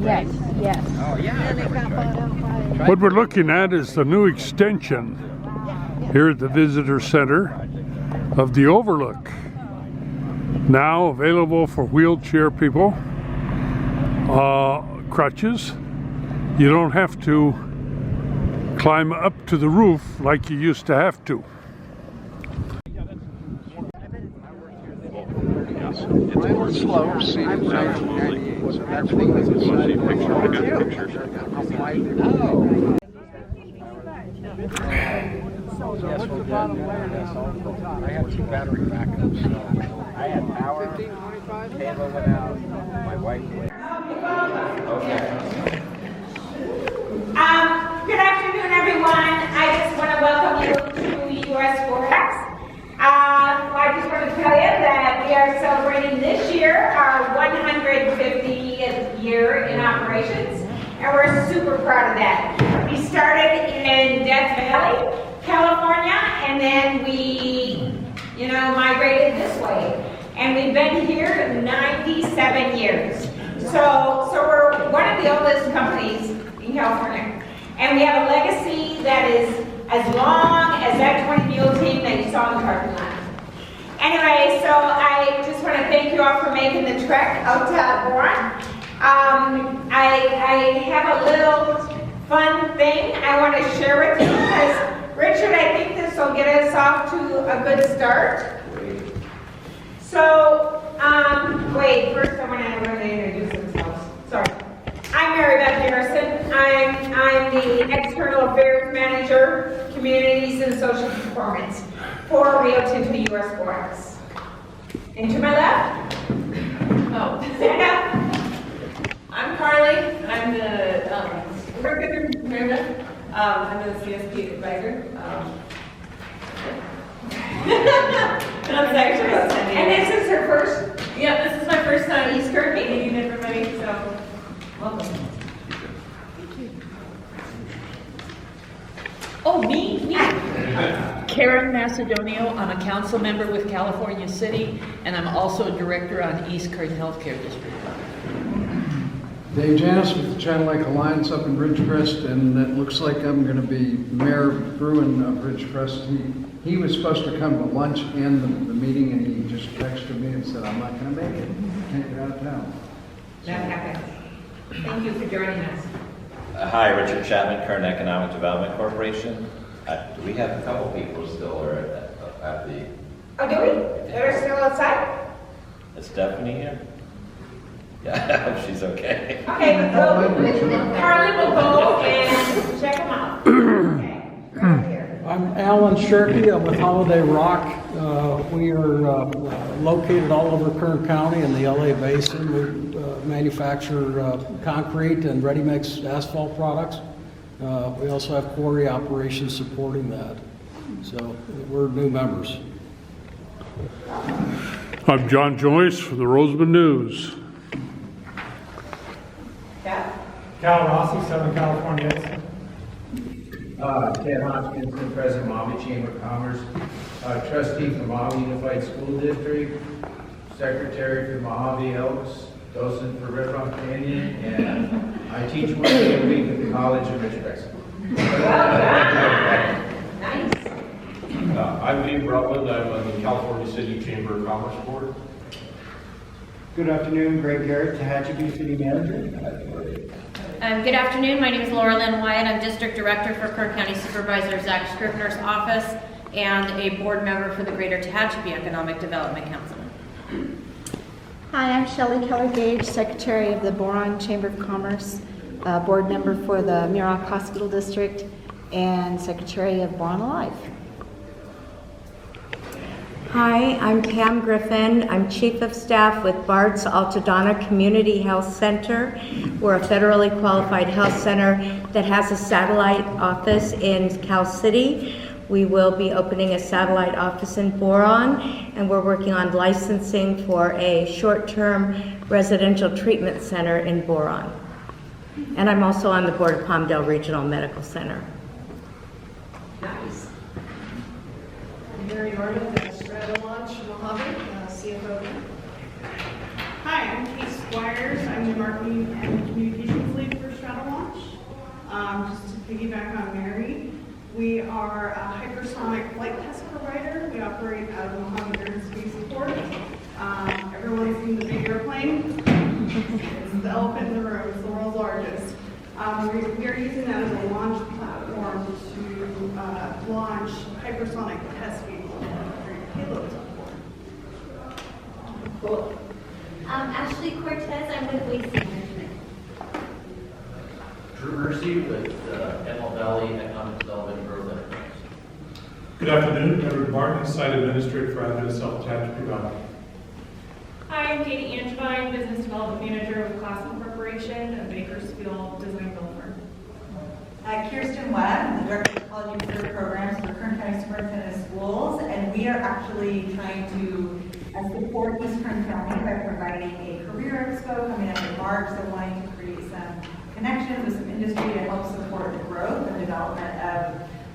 Yes, yes. Oh, yeah. And it got bought out by... What we're looking at is the new extension here at the Visitor Center of the Overlook. Now available for wheelchair people, crutches. You don't have to climb up to the roof like you used to have to. It's slower, seated naturally. Everything that's inside pictures. I had 2 battery backups. I had power. 15, 25. Cable went out. My wife went. Okay. Good afternoon, everyone. I just want to welcome you to US Forex. I just want to tell you that we are celebrating this year our 150th year in operations, and we're super proud of that. We started in Death Valley, California, and then we, migrated this way. And we've been here 97 years. So we're one of the oldest companies in California. And we have a legacy that is as long as that 20 mule team that you saw in the parking lot. Anyway, so I just want to thank you all for making the trek out to Boron. I have a little fun thing I want to share with you because Richard, I think this will get us off to a good start. So, wait, first I want everyone to introduce themselves. Sorry. I'm Mary Beth Harrison. I'm the External Affairs Manager, Communities and Social Performance for Rio Tinto US Forex. And to my left? Oh, Stand up. I'm Carly. I'm the I'm the CSP advisor. And I'm actually attending. And this is her first? Yeah, this is my first time Easter meeting everybody, so welcome. Oh, me? Karen Macedonio. I'm a council member with California City, and I'm also a director on East Coast Healthcare District. Dave Janis with the Channel Lake Alliance up in Ridgecrest, and it looks like I'm going to be Mayor Bruin of Ridgecrest. He was supposed to come to lunch and the meeting, and he just texted me and said, I'm not going to make it. Can't get out of town. That happens. Thank you for joining us. Hi, Richard Chapman, Kern Economic Development Corporation. We have a couple people still at the... Oh, do we? They're still outside? Is Stephanie here? Yeah, I hope she's okay. Okay, Carly will go and check them out. Okay, right here. I'm Alan Sherkey. I'm with Holiday Rock. We are located all over Kern County in the LA Basin. We manufacture concrete and ready-mix asphalt products. We also have quarry operations supporting that. So we're new members. I'm John Joyce for the Roseman News. Cal Rossi, Southern California Edison. Ted Hodgkinson, President Maumee Chamber of Commerce, trustee for Maumee Unified School District, secretary for Mojave Elks, docent for Red Rock Canyon, and I teach 1 day a week at the College of Ridgecrest. Nice. I'm Dave Rutland. I'm on the California City Chamber of Commerce Board. Good afternoon, Greg Garrett, Tehachapi City Manager. Good afternoon, my name is Laura Lynn Wyatt. I'm District Director for Kern County Supervisor Zach Scrivener's office and a board member for the Greater Tehachapi Economic Development Council. Hi, I'm Shelley Keller-Gage, Secretary of the Boron Chamber of Commerce, board member for the Muroc Hospital District, and Secretary of Boron Alive. Hi, I'm Pam Griffin. I'm Chief of Staff with Bart's Altadena Community Health Center. We're a federally qualified health center that has a satellite office in Cal City. We will be opening a satellite office in Boron, and we're working on licensing for a short-term residential treatment center in Boron. And I'm also on the board of Palmdale Regional Medical Center. Nice. Mary Norman, Strata Launch, Mojave, CFO. Hi, I'm Kate Swan, Myers. I'm the marketing and communications lead for Straddle Launch. Just to piggyback on Mary, we are a hypersonic flight test provider. We operate out of Mojave Air and Space Port. Everyone's seen the big airplane. It's the elephant in the room. It's the world's largest. We are using that as a launch platform to launch hypersonic test vehicles and payloads on board. Cool. Ashley Cortez, I'm with Waste Management. Drew Mercy with Emerald Valley Economic Development and Growth Enterprise. Good afternoon, Edward Martin, Site Administrator for Admin Tehachapi Valley. Hi, I'm Katie Angevine, Business Development Manager with Classen Corporation, a Bakersfield design build firm. Kirsten Webb, I'm the Director of College and Career Programs for Kern County Superintendent of Schools, and we are actually trying to support East Kern County by providing a career expo coming up in March, so wanting to create some connections with some industry to help support the growth and development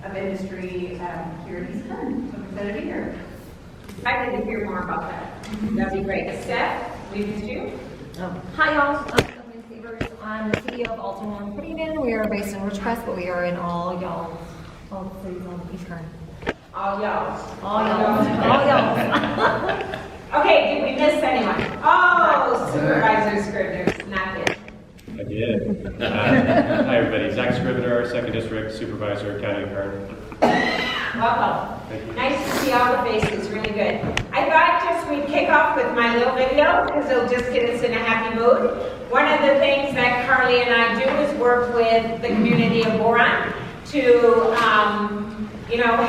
of industry here in East Kern. So I'm excited to be here. Excited to hear more about that. That'd be great. Steph, we missed you. Hi y'all, I'm Stephanie Severs. I'm the CEO of Altamore and Prettyman. We are based in Ridgecrest, but we are in all cities on East Kern. All y'all. All y'all. Okay, did we miss anyone? Oh, Supervisor Scribner, not it. I did. Hi, everybody. Zach Scrivener, 2nd District Supervisor, County of Kern. Welcome. Nice to see all the faces, really good. I thought just we'd kick off with my little video because it'll just get us in a happy mood. One of the things that Carly and I do is work with the community of Boron to,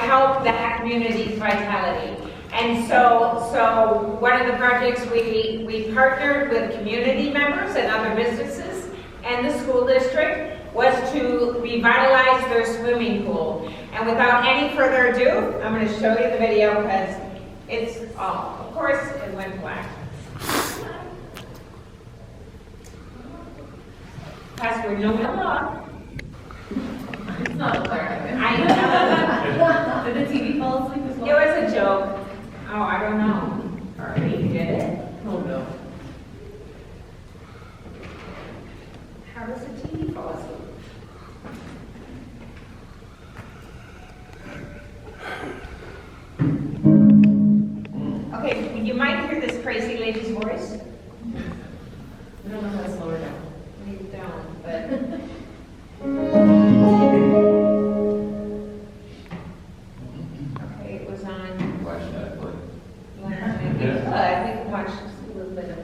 help that community's vitality. And so one of the projects we partnered with community members and other businesses and the school district was to revitalize their swimming pool. And without any further ado, I'm going to show you the video because it's, of course, it went black. Password, no law. It's not a clear. I know. Did the TV fall asleep as well? It was a joke. Oh, I don't know. Or you did it? Oh no. How does a TV fall asleep? Okay, you might hear this crazy lady's voice. I don't know how to slow her down. You don't, but. Okay, it was on. Watch that, please. I think watch just a little bit of.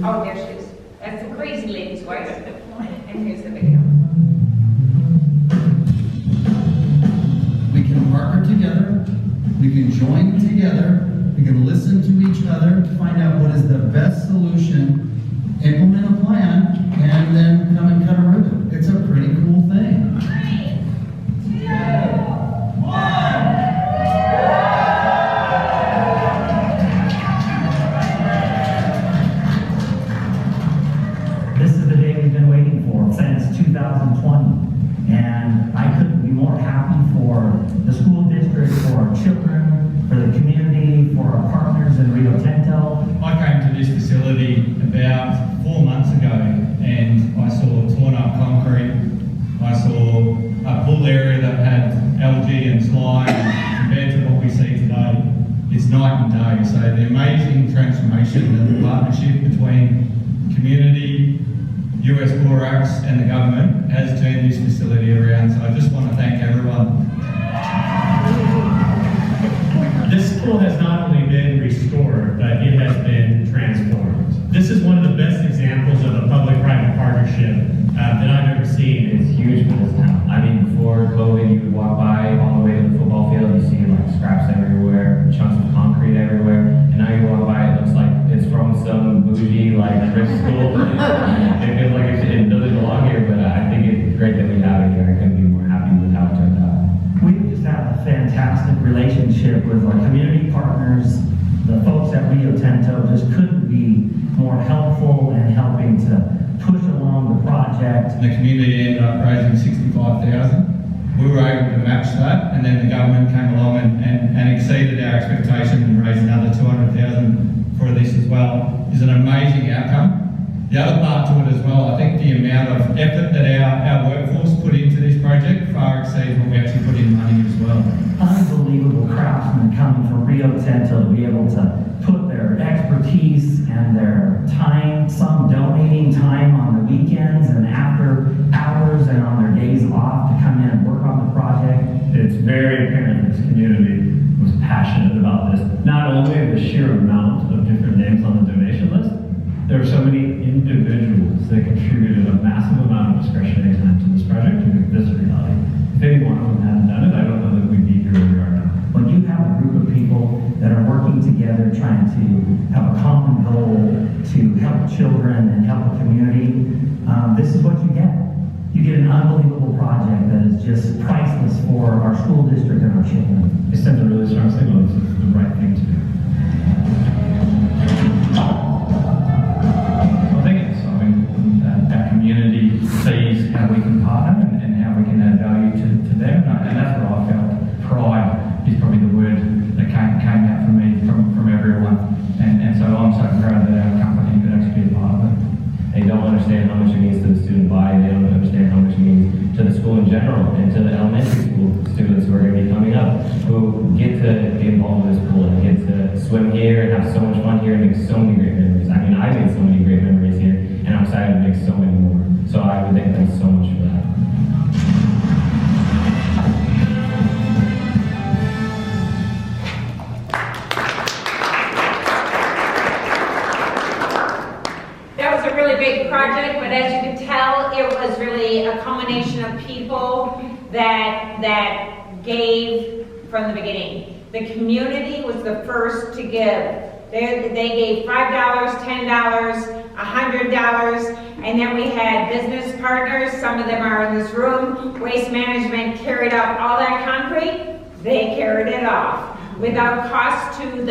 Oh, there she is. That's the crazy lady's voice. And here's the video. We can partner together, we can join together, we can listen to each other to find out what is the best solution, implement a plan, and then come and cut a ribbon. It's a pretty cool thing. 3, 2, 1. This is the day we've been waiting for since 2020. And I couldn't be more happy for the school district, for our children, for the community, for our partners in Rio Tinto. I came to this facility about 4 months ago and I saw torn up concrete. I saw a pool area that had algae and slime, and compared to what we see today, it's night and day. So the amazing transformation and the partnership between community, US Borax and the government has turned this facility around. So I just want to thank everyone. This school has not only been restored, but it has been transformed. This is one of the best examples of a public-private partnership that I've ever seen. It's huge for this town. I mean, before COVID, you would walk by on the way to the football field, you see like scraps everywhere, chunks of concrete everywhere, and now you walk by, it looks like it's from some bougie, like, rich school. It feels like it doesn't belong here, but I think it's great that we have it here. I couldn't be more happy with how it turned out. We just have a fantastic relationship with our community partners. The folks at Rio Tinto just couldn't be more helpful and helping to push along the project. The community ended up raising $65,000. We were able to match that, and then the government came along and exceeded our expectation and raised another $200,000 for this as well is an amazing outcome. The other part to it as well, I think the amount of effort that our workforce put into this project far exceeds what we actually put in money as well. Unbelievable craftsmen coming from Rio Tinto to be able to put their expertise and their time, some donating time on the weekends and after hours and on their days off to come in and work on the project. It's very apparent this community was passionate about this. Not only the sheer amount of different names on the donation list, there were so many individuals that contributed a massive amount of discretionary time to this project to make this a reality. If any one of them hadn't done it, I don't know that we'd be here where we are now. When you have a group of people that are working together trying to have a common goal to help children and help a community, this is what you get. You get an unbelievable project that is just priceless for our school district and our children. It sends a really strong signal. This is the right thing to do. That community sees how we can partner and how we can add value to them, and that's where I felt pride is probably the word that came out for me from everyone, and so I'm so proud that our company could actually be a part of it. They don't understand how much it means to the student body, they don't understand how much it means to the school in general, and to the elementary school students who are going to be coming up, who get to be involved in this pool and get to swim here and have so much fun here and make so many great memories. I mean, I made so many great memories here, and I'm excited to make so many more. So I would thank them so much for that. That was a really big project, but as you can tell, it was really a combination of people that gave from the beginning. The community was the first to give. They gave $5, $10, $100, and then we had business partners. Some of them are in this room. Waste Management carried off all that concrete. They carried it off without cost to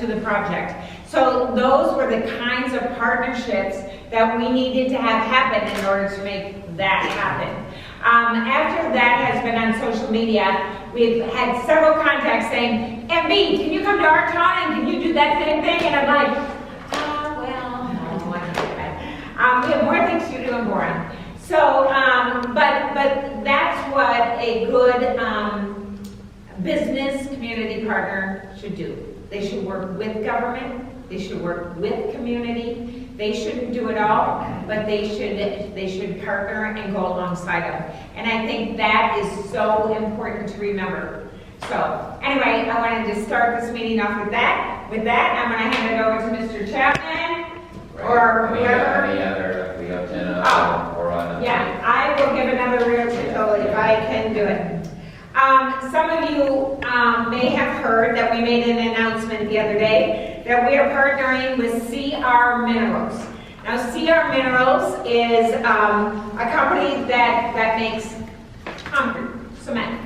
the project. So those were the kinds of partnerships that we needed to have happen in order to make that happen. After that has been on social media, we've had several contacts saying, MB, can you come to our town and can you do that same thing? And I'm like, well, no, I can't do that. We have more things to do in Boron. So, but that's what a good business community partner should do. They should work with government. They should work with community. They shouldn't do it all, but they should partner and go alongside them. And I think that is so important to remember. So anyway, I wanted to start this meeting off with that. With that, I'm going to hand it over to Mr. Chapman or whoever. We have 10 Boron. Yeah, I will give another real tutorial if I can do it. Some of you may have heard that we made an announcement the other day that we are partnering with CR Minerals. Now, CR Minerals is a company that makes concrete, cement,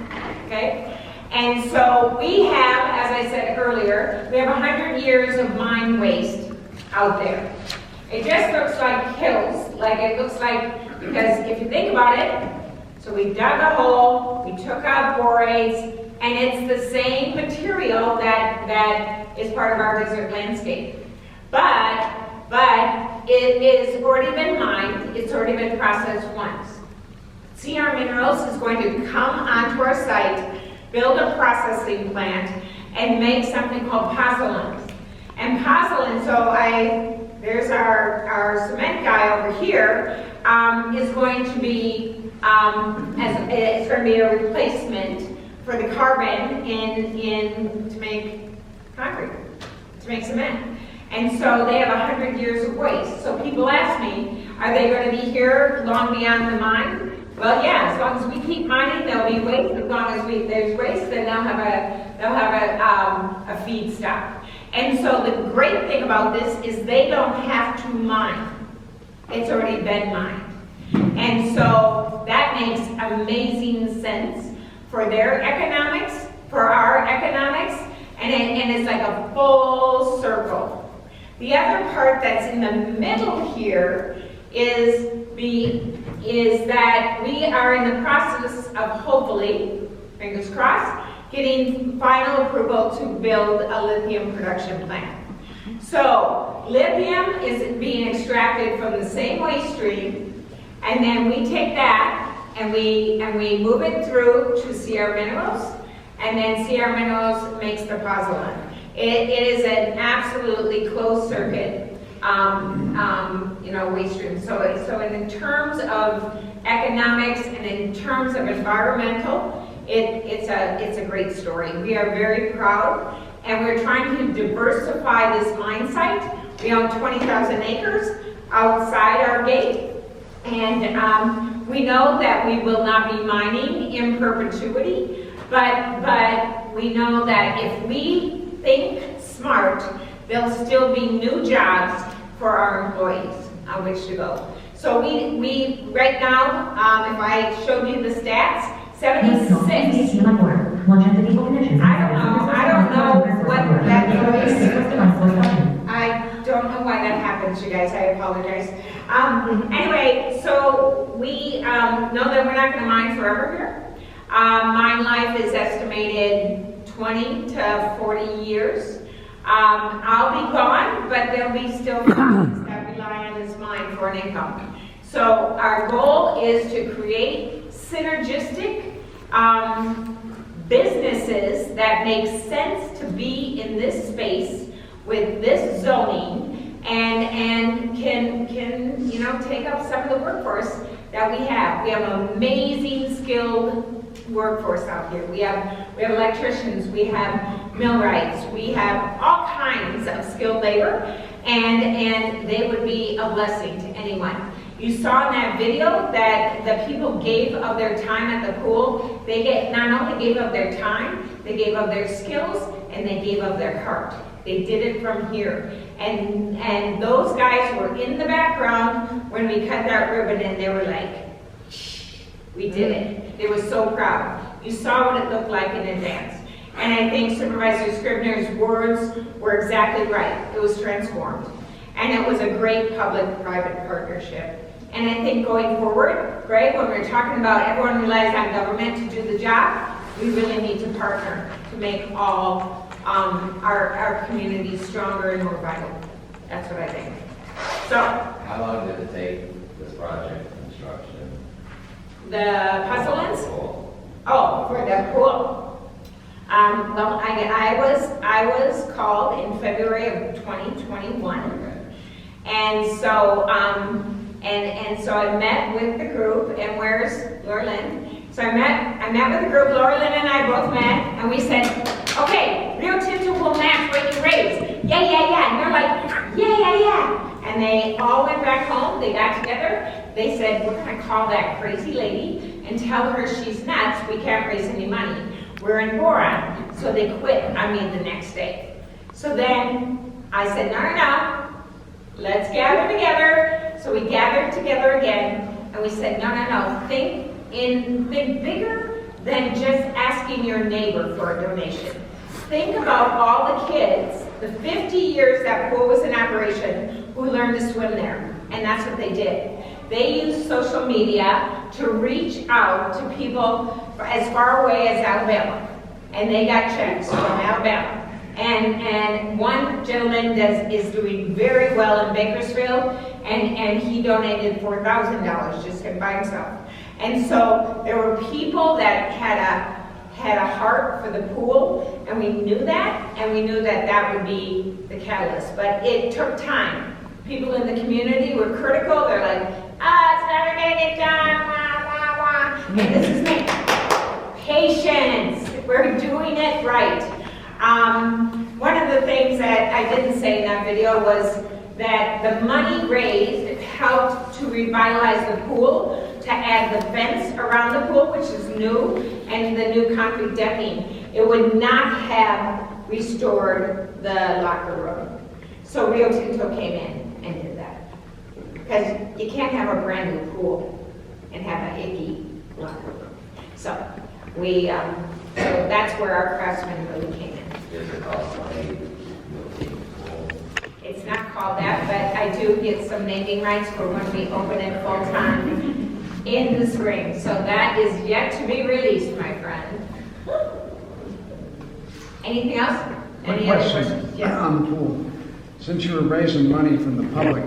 okay? And so we have, as I said earlier, we have 100 years of mine waste out there. It just looks like hills, like it looks like, because if you think about it, so we dug a hole, we took out borates, and it's the same material that is part of our desert landscape. But it is already been mined, it's already been processed once. CR Minerals is going to come onto our site, build a processing plant, and make something called pozzolan. And pozzolan, there's our cement guy over here, is going to be it's going to be a replacement for the carbon in to make concrete, to make cement. And so they have 100 years of waste. So people ask me, are they going to be here long beyond the mine? Well, yeah, as long as we keep mining, there'll be waste. As long as there's waste, then they'll have a feedstock. And so the great thing about this is they don't have to mine. It's already been mined. And so that makes amazing sense for their economics, for our economics, and it's like a full circle. The other part that's in the middle here is that we are in the process of hopefully, fingers crossed, getting final approval to build a lithium production plant. So lithium is being extracted from the same waste stream, and then we take that and we move it through to CR Minerals, and then CR Minerals makes the pozzolan. It is an absolutely closed circuit, waste stream. So in terms of economics and in terms of environmental, it's a great story. We are very proud, and we're trying to diversify this mine site. We own 20,000 acres outside our gate, and we know that we will not be mining in perpetuity, but we know that if we think smart, there'll still be new jobs for our employees on which to go. So we right now, if I showed you the stats, 76. I don't know what that is. I don't know why that happens, you guys. I apologize. Anyway, so we know that we're not going to mine forever here. Mine life is estimated 20 to 40 years. I'll be gone, but there'll be still families that rely on this mine for an income. So our goal is to create synergistic businesses that make sense to be in this space with this zoning and can take up some of the workforce that we have. We have an amazing skilled workforce out here. We have electricians, we have millwrights, we have all kinds of skilled labor, and they would be a blessing to anyone. You saw in that video that the people gave of their time at the pool. They not only gave of their time, they gave of their skills, and they gave of their heart. They did it from here. And those guys were in the background when we cut that ribbon, and they were like, we did it. They were so proud. You saw what it looked like in advance. And I think Supervisor Scribner's words were exactly right. It was transformed. And it was a great public-private partnership. And I think going forward, Greg, when we're talking about everyone relies on government to do the job, we really need to partner to make all our communities stronger and more vital. That's what I think. So. How long did it take this project construction? The puzzles? Oh, for the pool. Well, I was called in February of 2021, and so so I met with the group. And where's Laura Lynn? So I met with the group. Laura Lynn and I both met, and we said, okay, Rio Tinto will match what you raise. Yeah. And they're like, yeah. And they all went back home. They got together. They said, we're going to call that crazy lady and tell her she's nuts. We can't raise any money. We're in Boron. So they quit the next day. So then I said, no. Let's gather together. So we gathered together again, and we said, no. Think bigger than just asking your neighbor for a donation. Think about all the kids, the 50 years that pool was in operation, who learned to swim there. And that's what they did. They used social media to reach out to people as far away as Alabama. And they got checks from Alabama. And one gentleman is doing very well in Bakersfield, and he donated $4,000 just by himself. And so there were people that had a heart for the pool, and we knew that, that would be the catalyst. But it took time. People in the community were critical. They're like, it's never gonna get done, wah. And this is me. Patience. We're doing it right. One of the things that I didn't say in that video was that the money raised helped to revitalize the pool, to add the fence around the pool, which is new, and the new concrete decking. It would not have restored the locker room. So Rio Tinto came in and did that. Because you can't have a brand new pool and have a icky locker room. So so that's where our craftsmen really came in. Is it cost money? It's not called that, but I do get some naming rights for when we open it full time in the spring. So that is yet to be released, my friend. Anything else? One Any other question questions? Yes. on the pool. Since you were raising money from the public,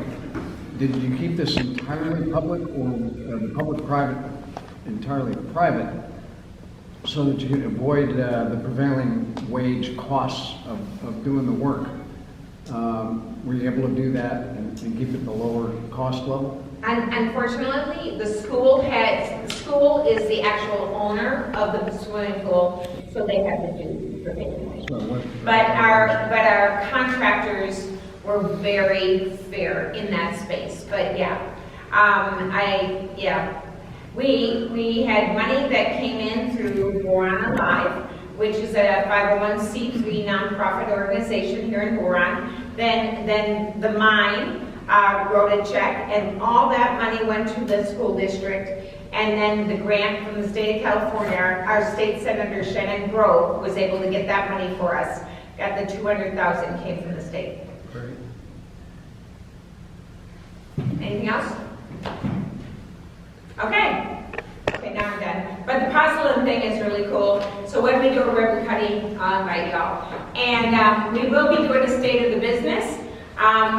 did you keep this entirely public or the public-private entirely private so that you could avoid the prevailing wage costs of doing the work? Were you able to do that and keep it at the lower cost level? Unfortunately, the school is the actual owner of the swimming pool, so they have to do the payment. But our contractors were very fair in that space. But yeah, we had money that came in through Boron Alive, which is a 501c3 nonprofit organization here in Boron. Then the mine wrote a check, and all that money went to the school district. And then the grant from the state of California, our state senator Shannon Grove was able to get that money for us. Got the $200,000 came from the state. Great. Anything else? Okay, now I'm done. But the puzzling thing is really cool. So when we do a ribbon cutting, I'll invite y'all. And we will be doing a state of the business,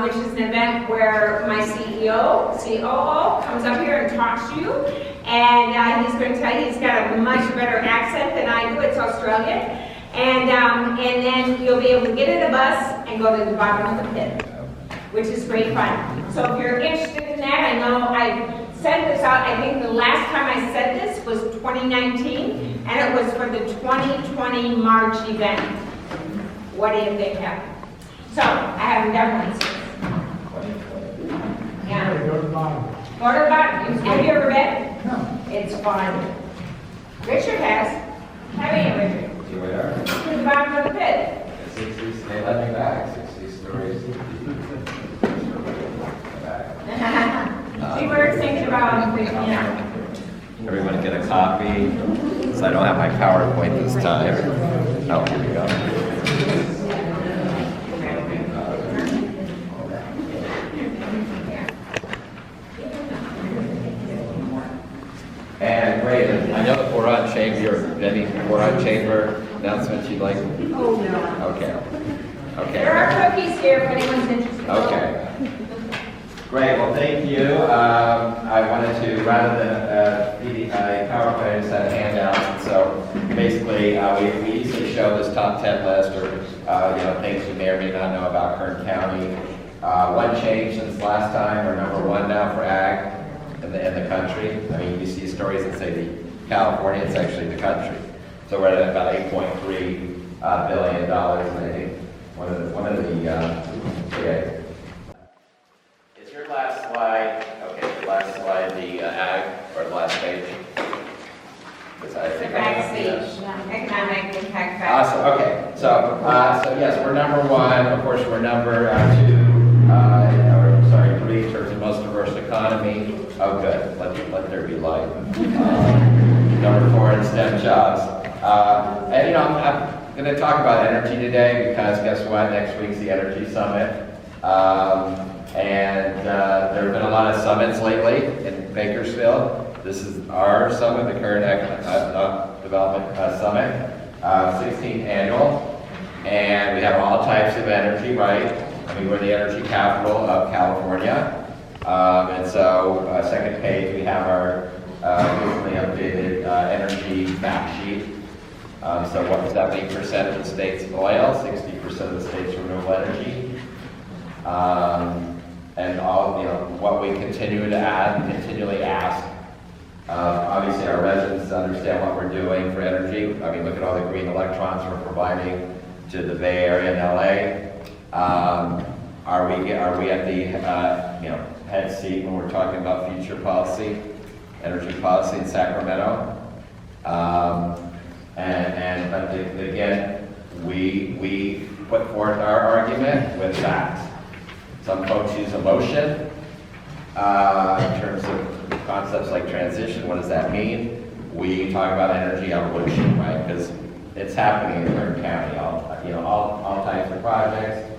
which is an event where my COO comes up here and talks to you. And he's going to tell you he's got a much better accent than I do. It's Australian. And then you'll be able to get in a bus and go to the bottom of the pit, which is great fun. So if you're interested in that, I know I sent this out. I think the last time I said this was 2019, and it was for the 2020 March event. What do you think happened? So I haven't done one since. Yeah. Go to the bottom. Go to the bottom. Have you ever been? No. It's fun. Richard has. Have you, Richard? To the bottom of the pit. 60s, they let me back, 60 stories. We were thinking about, Everyone get a copy, so I don't have my PowerPoint this time. Oh, here we go. And great, and I know the Boron Chamber, any Boron Chamber announcements you'd like? Oh, no. Okay. There are cookies here if anyone's interested. Okay. Great, well, thank you. I wanted to, rather than feeding my PowerPoint, I just had handouts. And so basically, we usually show this top 10 list or things you may or may not know about Kern County. One change since last time, we're #1 now for ag in the country. I mean, you see stories that say California, it's actually the country. So we're at about $8.3 billion, and I think one of the is your last slide, okay, the last slide, the ag, or the last page? The backstage, economic impact factor. Awesome, okay, so yes, we're #1, of course, we're number 3 in terms of most diverse economy. Oh, good, let there be light. #4 in STEM jobs. And I'm going to talk about energy today because guess what? Next week's the Energy Summit. And there have been a lot of summits lately in Bakersfield. This is our summit, the Kern Development Summit, 16th annual. And we have all types of energy, right? I mean, we're the energy capital of California. And so, second page, we have our recently updated energy fact sheet. So what 70% of the state's oil, 60% of the state's renewable energy. And all, what we continue to add, continually ask. Obviously our residents understand what we're doing for energy. I mean, look at all the green electrons we're providing to the Bay Area and LA. Are we at the head seat when we're talking about future policy, energy policy in Sacramento? But again, we put forth our argument with facts. Some folks use emotion in terms of concepts like transition. What does that mean? We talk about energy evolution, right? Because it's happening in Kern County. All types of projects.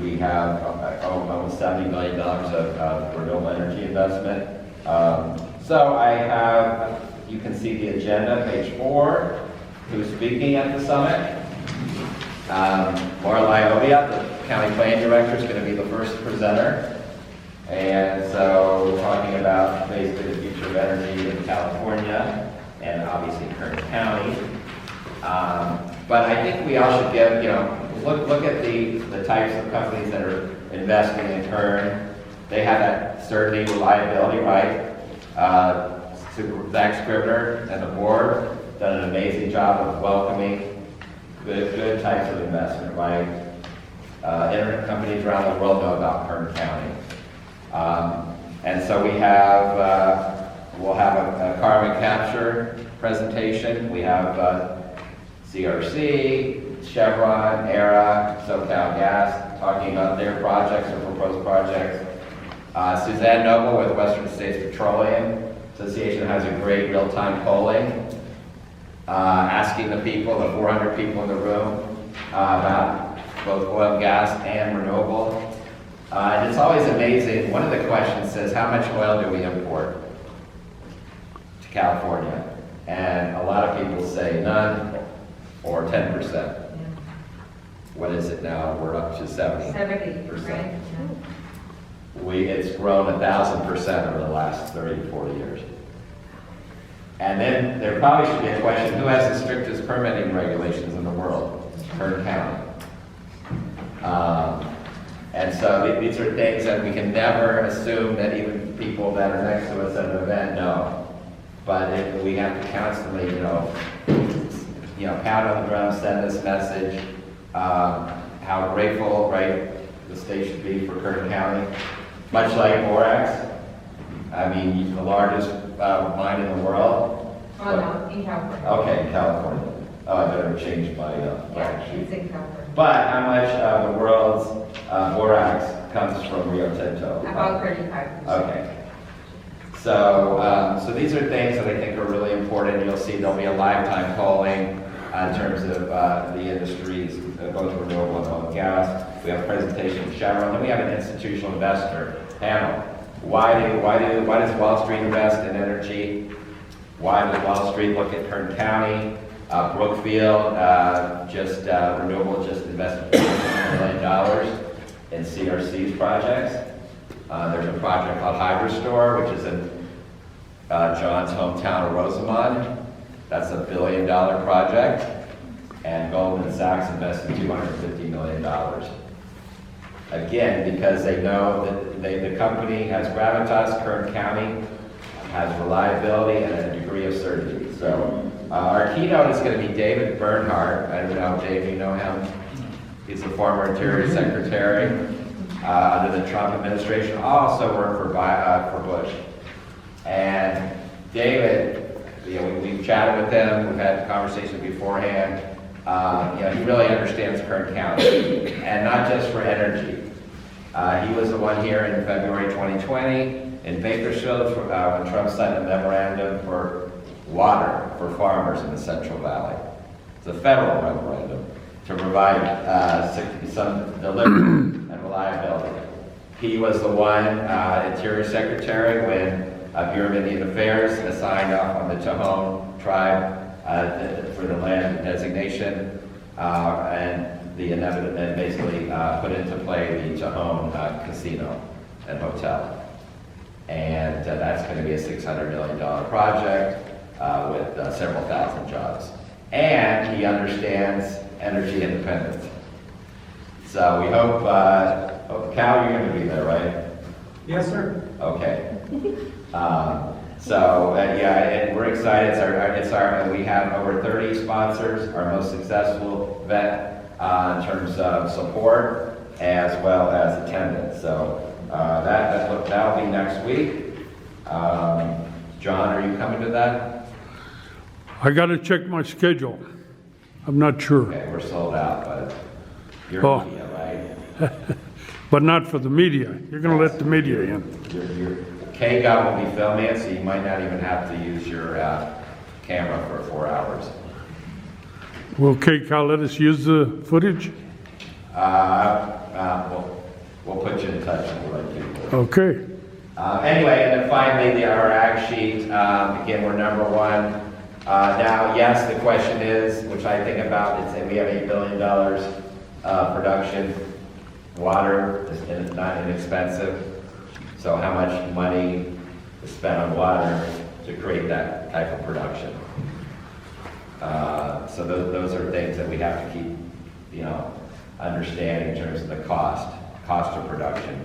We have almost $70 million of renewable energy investment. So I have, you can see the agenda, page 4, who's speaking at the summit. Laura Liovia, the county planning director, is going to be the first presenter. And so we're talking about basically the future of energy in California and obviously Kern County. But I think we all should give, look at the types of companies that are investing in Kern. They have that certainty, reliability, right? Zach Scribner and the board done an amazing job of welcoming good types of investment, right? Internet companies around the world know about Kern County. And so we have, we'll have a carbon capture presentation. We have CRC, Chevron, ERA, SoCal Gas, talking about their projects or proposed projects. Suzanne Noble with Western States Petroleum Association has a great real-time polling, asking the people, the 400 people in the room, about both oil, gas, and renewable. And it's always amazing. One of the questions says, how much oil do we import to California? And a lot of people say none or 10%. Yeah. What is it now? We're up to 70%. 70%. Right. It's grown 1,000% over the last 30 to 40 years. And then there probably should be a question, who has the strictest permitting regulations in the world? Kern County. And so these are things that we can never assume that even people that are next to us at an event know. But we have to constantly, pound on the drum, send this message, how grateful, right, the state should be for Kern County. Much like Borax, I mean, the largest mine in the world. Oh, no, in California. Okay, in California. Oh, I better change my sheet. It's in California. But how much of the world's borax comes from Rio Tinto? About 35%. Okay. So these are things that I think are really important. You'll see there'll be a lifetime polling in terms of the industries, both renewable and oil and gas. We have a presentation from Chevron, and we have an institutional investor panel. Why does Wall Street invest in energy? Why does Wall Street look at Kern County? Brookfield, renewable, just invested $4 million in CRC's projects. There's a project called Hydrastore, which is in John's hometown of Rosamond. That's $1 billion project. And Goldman Sachs invested $250 million. Again, because they know that the company has gravitas, Kern County has reliability and a degree of certainty. So our keynote is going to be David Bernhardt. I don't know, Dave, you know him? He's the former Interior Secretary under the Trump administration, also worked for Bush. And David, we've chatted with him, we've had conversations beforehand. He really understands Kern County, and not just for energy. He was the one here in February 2020 in Bakersfield when Trump signed a memorandum for water for farmers in the Central Valley. It's a federal memorandum to provide some delivery and reliability. He was the one Interior Secretary when Bureau of Indian Affairs signed off on the Tohon tribe for the land designation and basically put into play the Tohon casino and hotel. And that's going to be a $600 million project with several thousand jobs. And he understands energy independence. So we hope, Cal, you're going to be there, right? Yes, sir. Okay. And we're excited. We have over 30 sponsors, our most successful event in terms of support as well as attendance. So that'll be next week. John, are you coming to that? I got to check my schedule. I'm not sure. Okay, we're sold out, but you're media, right? But not for the media. You're going to let the media in. Your KGov will be filming it, so you might not even have to use your camera for 4 hours. Will KCAL let us use the footage? We'll put you in touch with the right people. Okay. Anyway, and then finally, our ag sheet. Again, we're #1 Now, yes, the question is, which I think about, is that we have $8 billion production. Water is not inexpensive. So how much money is spent on water to create that type of production? So those are things that we have to keep, understand in terms of the cost of production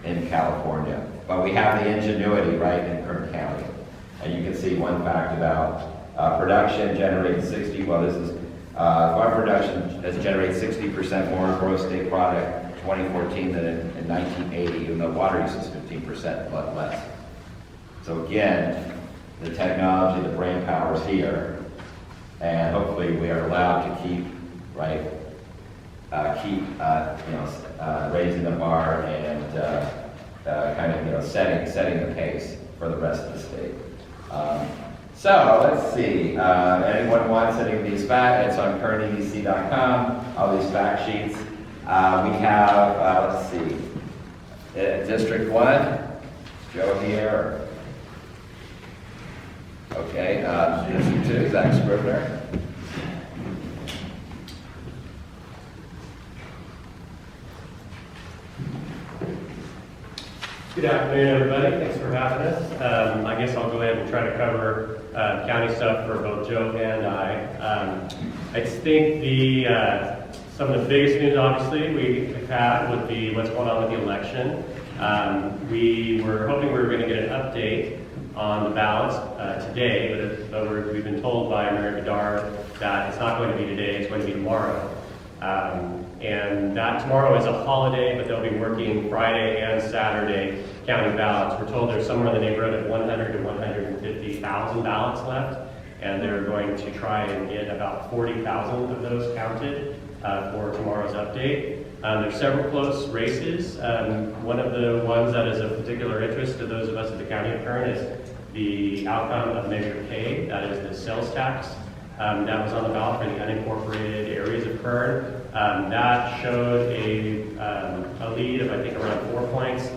in California. But we have the ingenuity, right, in Kern County. And you can see one fact about production generates farm production has generated 60% more gross state product in 2014 than in 1980, even though water use is 15% less. So again, the technology, the brain power is here, and hopefully we are allowed to keep raising the bar and setting the pace for the rest of the state. So let's see. Anyone wants any of these facts? It's on kernedc.com. All these fact sheets. We have. Let's see. District 1. Joe here. Okay. District 2. Zach Scrivener. Good afternoon, everybody. Thanks for having us. I guess I'll go ahead and try to cover county stuff for both Joe and I. I think some of the biggest news, obviously, we've had would be what's going on with the election. We were hoping we were going to get an update on the ballots today, but we've been told by Mary Bedard that it's not going to be today, it's going to be tomorrow. And that tomorrow is a holiday, but they'll be working Friday and Saturday counting ballots. We're told there's somewhere in the neighborhood of 100 to 150,000 ballots left, and they're going to try and get about 40,000 of those counted for tomorrow's update. There's several close races. One of the ones that is of particular interest to those of us at the County of Kern is the outcome of Measure K, that is the sales tax. That was on the ballot for the unincorporated areas of Kern. That showed a lead of, I think, around 4 points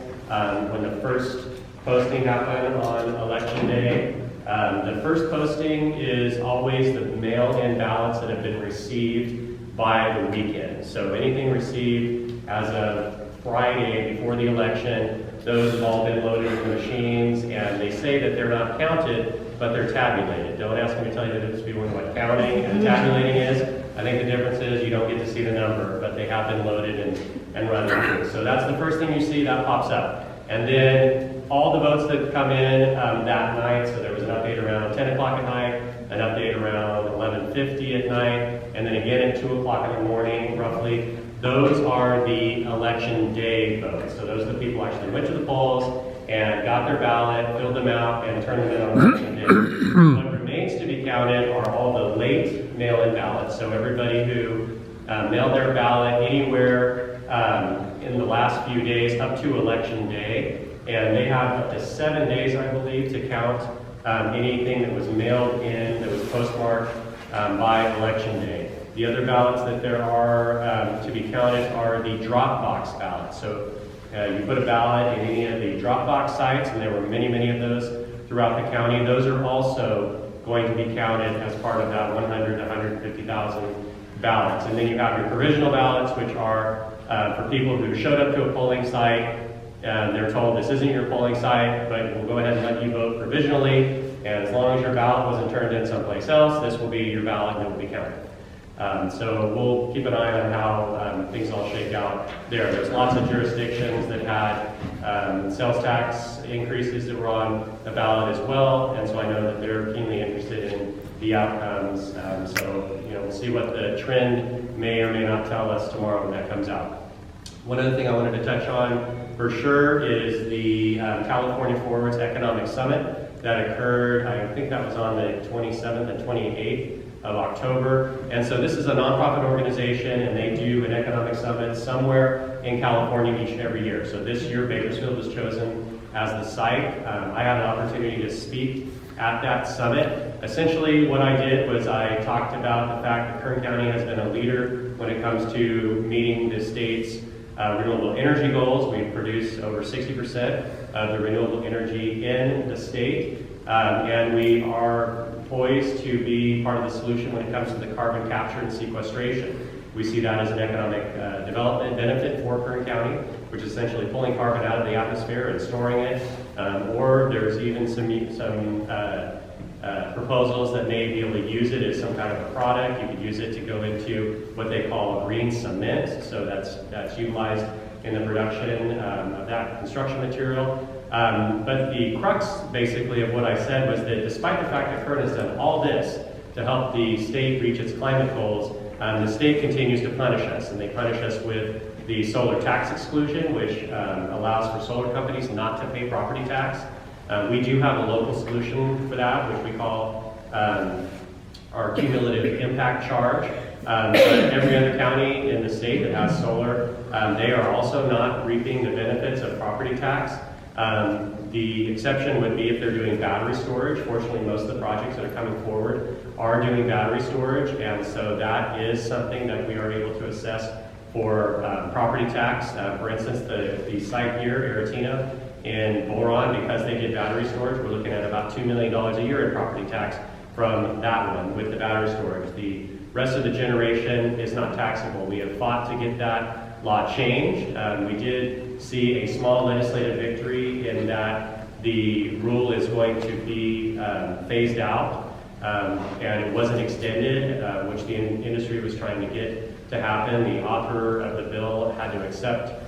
when the first posting happened on Election Day. The first posting is always the mail-in ballots that have been received by the weekend. So anything received as of Friday before the election, those have all been loaded into machines, and they say that they're not counted, but they're tabulated. Don't ask me to tell you the difference between what counting and tabulating is. I think the difference is you don't get to see the number, but they have been loaded and run through. So that's the first thing you see, that pops up. And then all the votes that come in that night, so there was an update around 10 o'clock at night, an update around 11:50 at night, and then again at 2 o'clock in the morning, roughly. Those are the election day votes. So those are the people who actually went to the polls and got their ballot, filled them out, and turned them in on election day. What remains to be counted are all the late mail-in ballots. So everybody who mailed their ballot anywhere in the last few days up to election day, and they have up to 7 days, I believe, to count anything that was mailed in, that was postmarked by election day. The other ballots that there are to be counted are the Dropbox ballots. So you put a ballot in any of the Dropbox sites, and there were many, many of those throughout the county. Those are also going to be counted as part of that 100 to 150,000 ballots. And then you have your provisional ballots, which are for people who showed up to a polling site. They're told this isn't your polling site, but we'll go ahead and let you vote provisionally. And as long as your ballot wasn't turned in someplace else, this will be your ballot and it will be counted. So we'll keep an eye on how things all shake out there. There's lots of jurisdictions that had sales tax increases that were on the ballot as well, and so I know that they're keenly interested in the outcomes. So we'll see what the trend may or may not tell us tomorrow when that comes out. One other thing I wanted to touch on for sure is the California Forwards Economic Summit that occurred, I think that was on the 27th and 28th of October. And so this is a nonprofit organization, and they do an economic summit somewhere in California each and every year. So this year, Bakersfield was chosen as the site. I had an opportunity to speak at that summit. Essentially, what I did was I talked about the fact that Kern County has been a leader when it comes to meeting the state's renewable energy goals. We produce over 60% of the renewable energy in the state, and we are poised to be part of the solution when it comes to the carbon capture and sequestration. We see that as an economic development benefit for Kern County, which is essentially pulling carbon out of the atmosphere and storing it. Or there's even some proposals that may be able to use it as some kind of a product. You could use it to go into what they call green cement, so that's utilized in the production of that construction material. But the crux, basically, of what I said was that despite the fact that Kern has done all this to help the state reach its climate goals, the state continues to punish us, and they punish us with the solar tax exclusion, which allows for solar companies not to pay property tax. We do have a local solution for that, which we call our cumulative impact charge. But every other county in the state that has solar, they are also not reaping the benefits of property tax. The exception would be if they're doing battery storage. Fortunately, most of the projects that are coming forward are doing battery storage, and so that is something that we are able to assess for property tax. For instance, the site here, Aretino, in Boron, because they did battery storage, we're looking at about $2 million a year in property tax from that one with the battery storage. The rest of the generation is not taxable. We have fought to get that law changed. We did see a small legislative victory in that the rule is going to be phased out, and it wasn't extended, which the industry was trying to get to happen. The author of the bill had to accept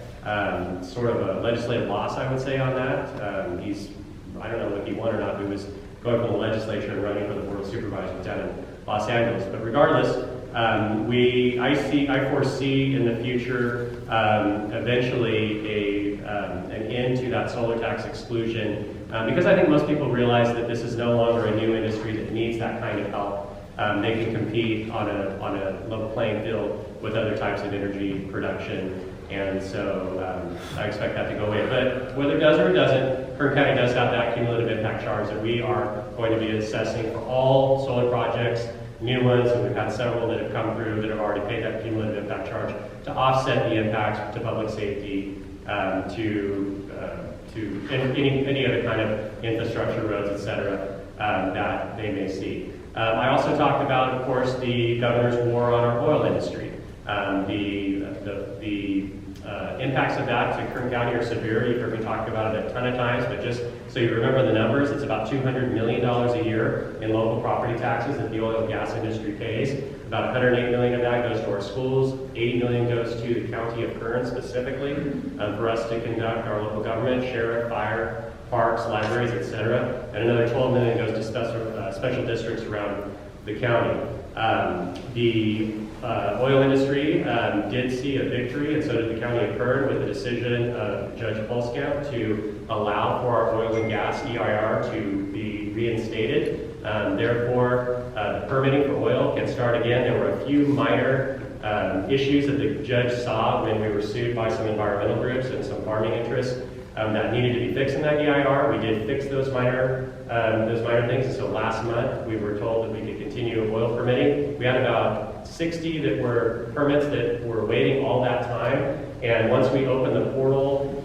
sort of a legislative loss, I would say, on that. I don't know if he won or not, but he was going from the legislature and running for the Board of Supervisors down in Los Angeles. But regardless, I foresee in the future eventually an end to that solar tax exclusion, because I think most people realize that this is no longer a new industry that needs that kind of help. They can compete on a level playing field with other types of energy production. And so I expect that to go away. But whether it does or it doesn't, Kern County does have that cumulative impact charge that we are going to be assessing for all solar projects, new ones, and we've had several that have come through that have already paid that cumulative impact charge to offset the impacts to public safety, to any other kind of infrastructure, roads, et cetera, that they may see. I also talked about, of course, the governor's war on our oil industry. The impacts of that to Kern County are severe. You've heard me talk about it a ton of times, but just so you remember the numbers, it's about $200 million a year in local property taxes that the oil and gas industry pays. About $108 million of that goes to our schools. $80 million goes to the county of Kern specifically for us to conduct our local government, sheriff, fire, parks, libraries, etc. And another $12 million goes to special districts around the county. The oil industry did see a victory, and so did the county of Kern, with the decision of Judge Polskamp to allow for our oil and gas EIR to be reinstated. Therefore, the permitting for oil can start again. There were a few minor issues that the judge saw when we were sued by some environmental groups and some farming interests that needed to be fixed in that EIR. We did fix those minor things, and so last month we were told that we could continue oil permitting. We had about 60 that were permits that were waiting all that time, and once we opened the portal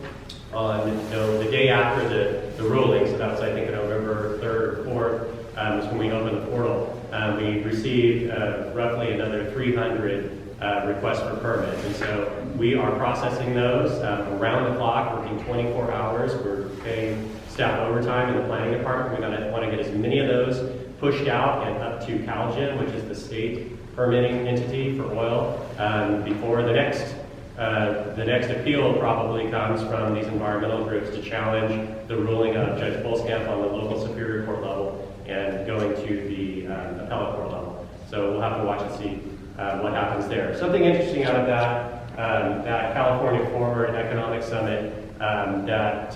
on the day after the ruling, so that was I think November 3rd or 4th, was when we opened the portal, we received roughly another 300 requests for permits, and so we are processing those around the clock, working 24 hours. We're paying staff overtime in the planning department. We're going to want to get as many of those pushed out and up to CalGen, which is the state permitting entity for oil, before the next appeal probably comes from these environmental groups to challenge the ruling of Judge Polskamp on the local Superior Court level and going to the appellate court level. So we'll have to watch and see what happens there. Something interesting out of that California Forward Economic Summit that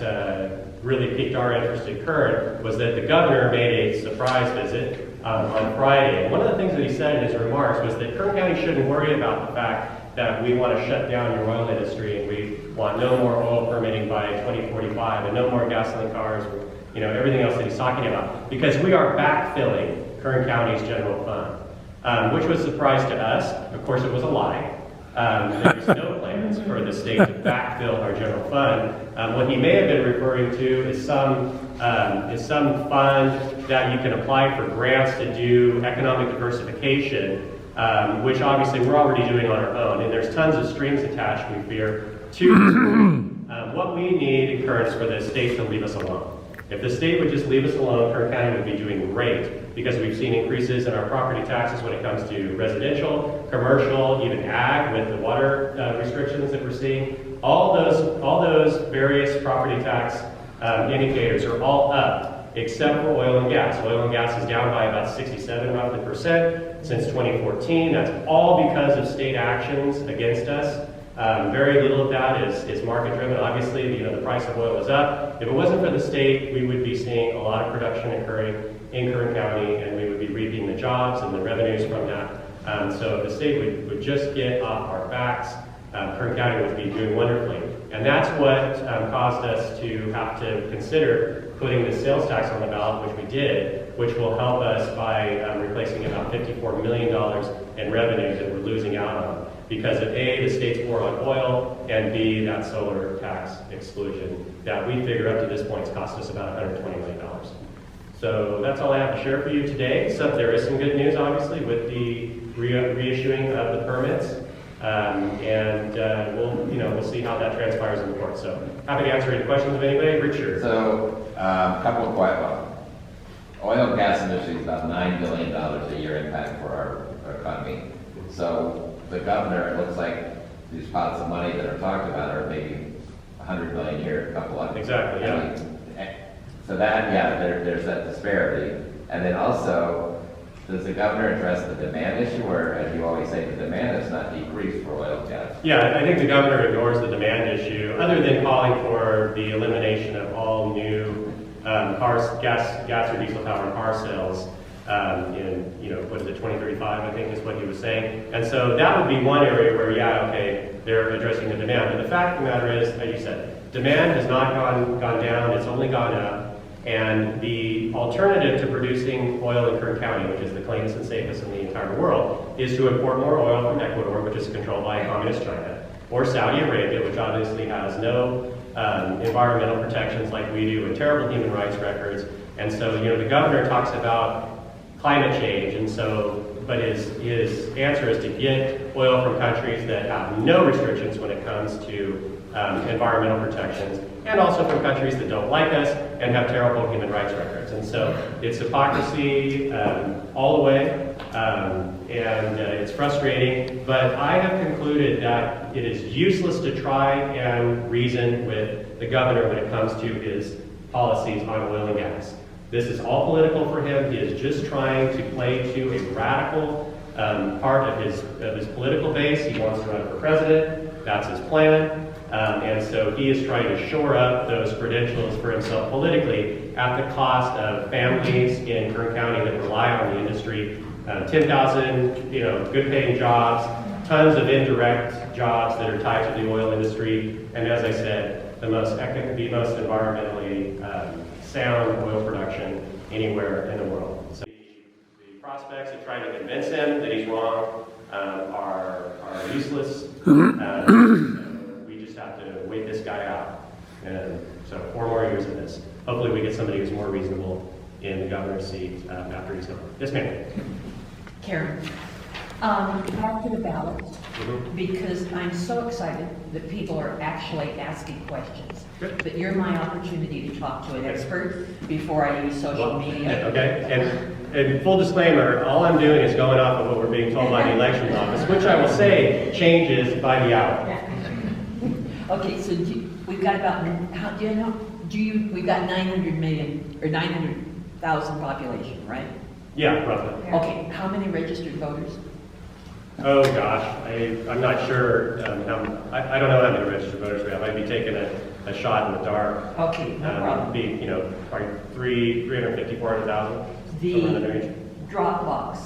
really piqued our interest in Kern was that the governor made a surprise visit on Friday. And one of the things that he said in his remarks was that Kern County shouldn't worry about the fact that we want to shut down your oil industry and we want no more oil permitting by 2045 and no more gasoline cars, everything else that he's talking about, because we are backfilling Kern County's general fund. Which was a surprise to us. Of course, it was a lie. There's no plan plans for the state to backfill our general fund. What he may have been referring to is some fund that you can apply for grants to do economic diversification, which obviously we're already doing on our own, and there's tons of strings attached, we fear, to what we need in Kern for the state to leave us alone. If the state would just leave us alone, Kern County would be doing great, because we've seen increases in our property taxes when it comes to residential, commercial, even ag with the water restrictions that we're seeing. All those various property tax indicators are all up, except for oil and gas. Oil and gas is down by about 67% roughly since 2014. That's all because of state actions against us. Very little of that is market driven. Obviously, the price of oil is up. If it wasn't for the state, we would be seeing a lot of production occurring in Kern County, and we would be reaping the jobs and the revenues from that. So if the state would just get off our backs, Kern County would be doing wonderfully. And that's what caused us to have to consider putting the sales tax on the ballot, which we did, which will help us by replacing about $54 million in revenue that we're losing out on because of A, the state's war on oil, and B, that solar tax exclusion that we figure up to this point has cost us about $120 million. So that's all I have to share for you today. So there is some good news, obviously, with the reissuing of the permits. We'll see how that transpires in the court. So happy to answer any questions of anybody. Richard. So a couple of quiet ones. Oil and gas industry is about $9 billion a year impact for our economy. So the governor, it looks like these pots of money that are talked about are maybe $100 million a year, a couple of. Exactly, yeah. So that, yeah, there's that disparity. And then also, does the governor address the demand issue, or as you always say, the demand has not decreased for oil and gas? Yeah, I think the governor ignores the demand issue, other than calling for the elimination of all new gas or diesel powered car sales in, what is it, 2035, I think is what he was saying. And so that would be one area where, yeah, okay, they're addressing the demand. But the fact of the matter is, as you said, demand has not gone down, it's only gone up. And the alternative to producing oil in Kern County, which is the cleanest and safest in the entire world, is to import more oil from Ecuador, which is controlled by communist China, or Saudi Arabia, which obviously has no environmental protections like we do, and terrible human rights records. And so, the governor talks about climate change, and so, but his answer is to get oil from countries that have no restrictions when it comes to environmental protections, and also from countries that don't like us and have terrible human rights records. And so it's hypocrisy all the way, and it's frustrating, but I have concluded that it is useless to try and reason with the governor when it comes to his policies on oil and gas. This is all political for him. He is just trying to play to a radical part of his political base. He wants to run for president. That's his plan. And so he is trying to shore up those credentials for himself politically at the cost of families in Kern County that rely on the industry. 10,000, good paying jobs, tons of indirect jobs that are tied to the oil industry. And as I said, the most environmentally sound oil production anywhere in the world. So the prospects of trying to convince him that he's wrong are useless. We just have to wait this guy out. And so 4 more years of this. Hopefully we get somebody who's more reasonable in the governor's seat after he's gone. Yes, ma'am. Karen, back to the ballot, because I'm so excited that people are actually asking questions. But you're my opportunity to talk to an expert before I use social media. Okay, and full disclaimer, all I'm doing is going off of what we're being told by the elections office, which I will say changes by the hour. Okay, so we've got about, we've got 900 million, or 900,000 population, right? Yeah, roughly. Okay, how many registered voters? Oh gosh, I'm not sure. I don't know how many registered voters we have. I'd be taking a shot in the dark. Okay, no problem. It'd be, probably 350, 400,000. The drop box,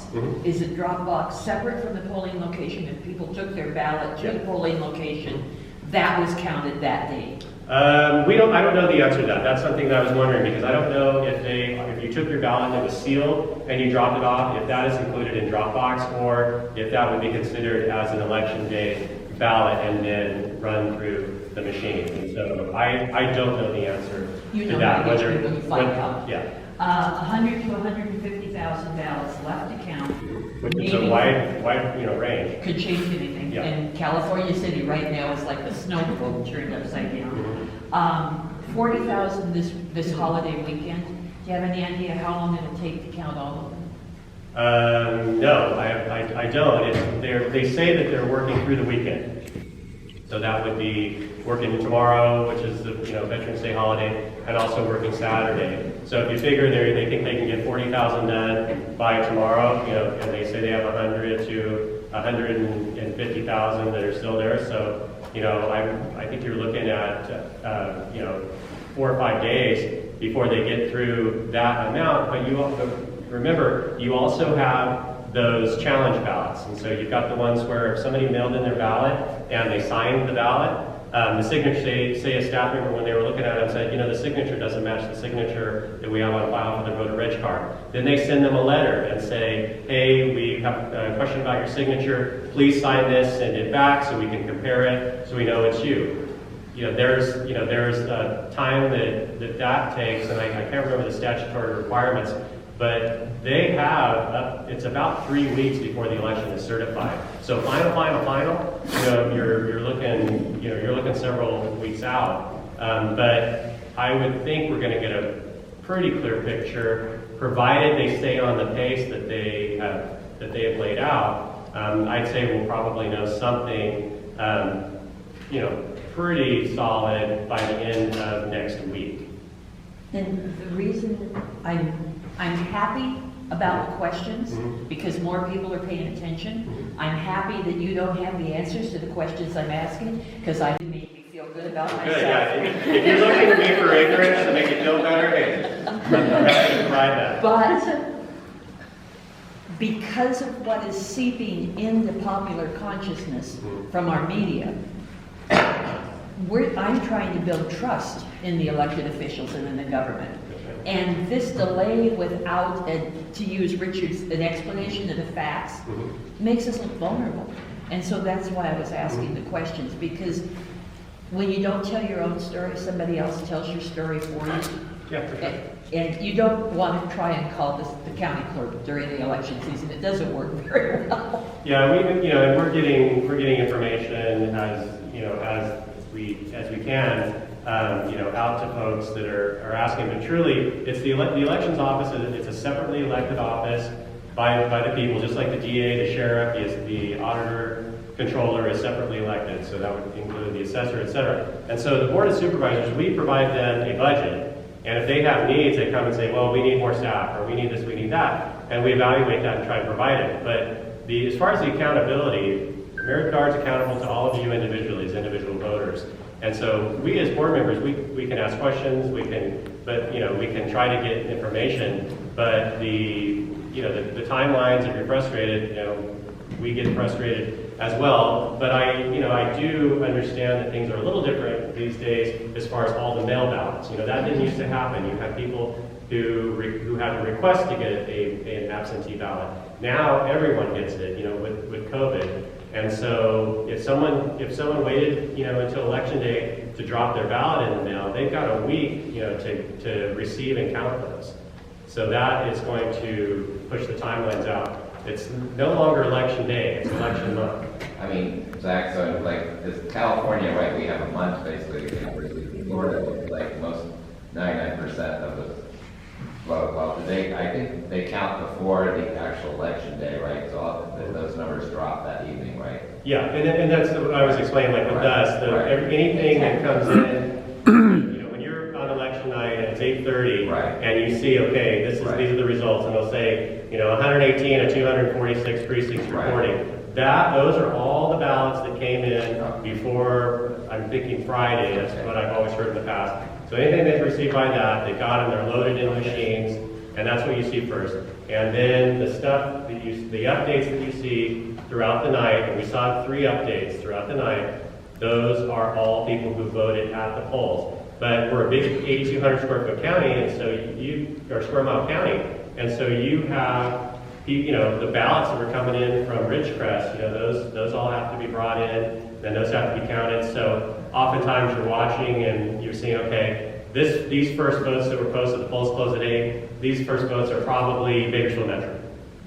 is it drop box separate from the polling location? If people took their ballot to the polling location, that was counted that day? I don't know the answer to that. That's something that I was wondering, because I don't know if you took your ballot and it was sealed and you dropped it off, if that is included in Dropbox, or if that would be considered as an election day ballot and then run through the machine. And so I don't know the answer You to know that. how to get find out. Yeah. 100 to 150,000 ballots left to count. Which is Maybe a wide range. could change anything. Yeah. And California City right now is like a snow globe turned upside down. 40,000 this holiday weekend. Do you have any idea how long it'll take to count all of them? No, I don't. They say that they're working through the weekend. So that would be working tomorrow, which is the Veterans Day holiday, and also working Saturday. So if you figure they think they can get 40,000 done by tomorrow, and they say they have 100 to 150,000 that are still there. So I think you're looking at 4 or 5 days before they get through that amount. But remember, you also have those challenge ballots. And so you've got the ones where if somebody mailed in their ballot and they signed the ballot, the signature, say a staff member, when they were looking at it, said, the signature doesn't match the signature that we have on file for the voter reg card. Then they send them a letter and say, hey, we have a question about your signature. Please sign this, send it back so we can compare it so we know it's you. There's a time that takes, and I can't remember the statutory requirements, but they have, it's about 3 weeks before the election is certified. So final, you're looking several weeks out. But I would think we're gonna get a pretty clear picture, provided they stay on the pace that they have laid out. I'd say we'll probably know something, pretty solid by the end of next week. And the reason I'm happy about the questions, because more people are paying attention. I'm happy that you don't have the answers to the questions I'm asking, because I make me feel good about myself. Good, yeah. If you're looking at me for ignorance to make you feel better, hey, I'm happy to provide that. But because of what is seeping into popular consciousness from our media, I'm trying to build trust in the elected officials and in the government. And this delay without, to use Richard's, an explanation of the facts, makes us look vulnerable. And so that's why I was asking the questions, because when you don't tell your own story, somebody else tells your story for you. Yeah, for sure. And you don't want to try and call this the county clerk during the election season. It doesn't work very well. Yeah, and we're getting information as we can, out to folks that are asking. But truly, it's the elections office. It's a separately elected office by the people, just like the DA, the sheriff, the auditor, controller is separately elected. So that would include the assessor, et cetera. And so the board of supervisors, we provide them a budget. And if they have needs, they come and say, well, we need more staff, or we need this, we need that. And we evaluate that and try and provide it. But as far as the accountability, Merit Guard's accountable to all of you individually as individual voters. And so we as board members, we can ask questions, we can try to get information, but the timelines, if you're frustrated, we get frustrated as well. But I do understand that things are a little different these days as far as all the mail ballots. That didn't used to happen. You had people who had to request to get an absentee ballot. Now everyone gets it, with COVID. And so if someone waited, until election day to drop their ballot in the mail, they've got a week, to receive and count those. So that is going to push the timelines out. It's no longer election day, it's election month. I mean, Zach, so it's California, right, we have a month basically to get in Florida, most 99% of the vote. Well, I think they count before the actual election day, right? So those numbers drop that evening, right? Yeah, and that's what I was explaining, with us. Anything that comes in, when you're on election night and it's 8:30, and you see, okay, these are the results, and they'll say, 118 of 246 precincts reporting. Those are all the ballots that came in before, I'm thinking Friday, that's what I've always heard in the past. So anything they've received by that, they got them, they're loaded in machines, and that's what you see first. And then the stuff, the updates that you see throughout the night, and we saw 3 updates throughout the night, those are all people who voted at the polls. But we're a big 8,200 square foot county, and so or square mile county, and so you have, the ballots that were coming in from Ridgecrest, those all have to be brought in. then those have to be counted. So oftentimes you're watching and you're seeing, okay, these first votes that were posted, the polls close at 8, these first votes are probably Bakersfield Metro.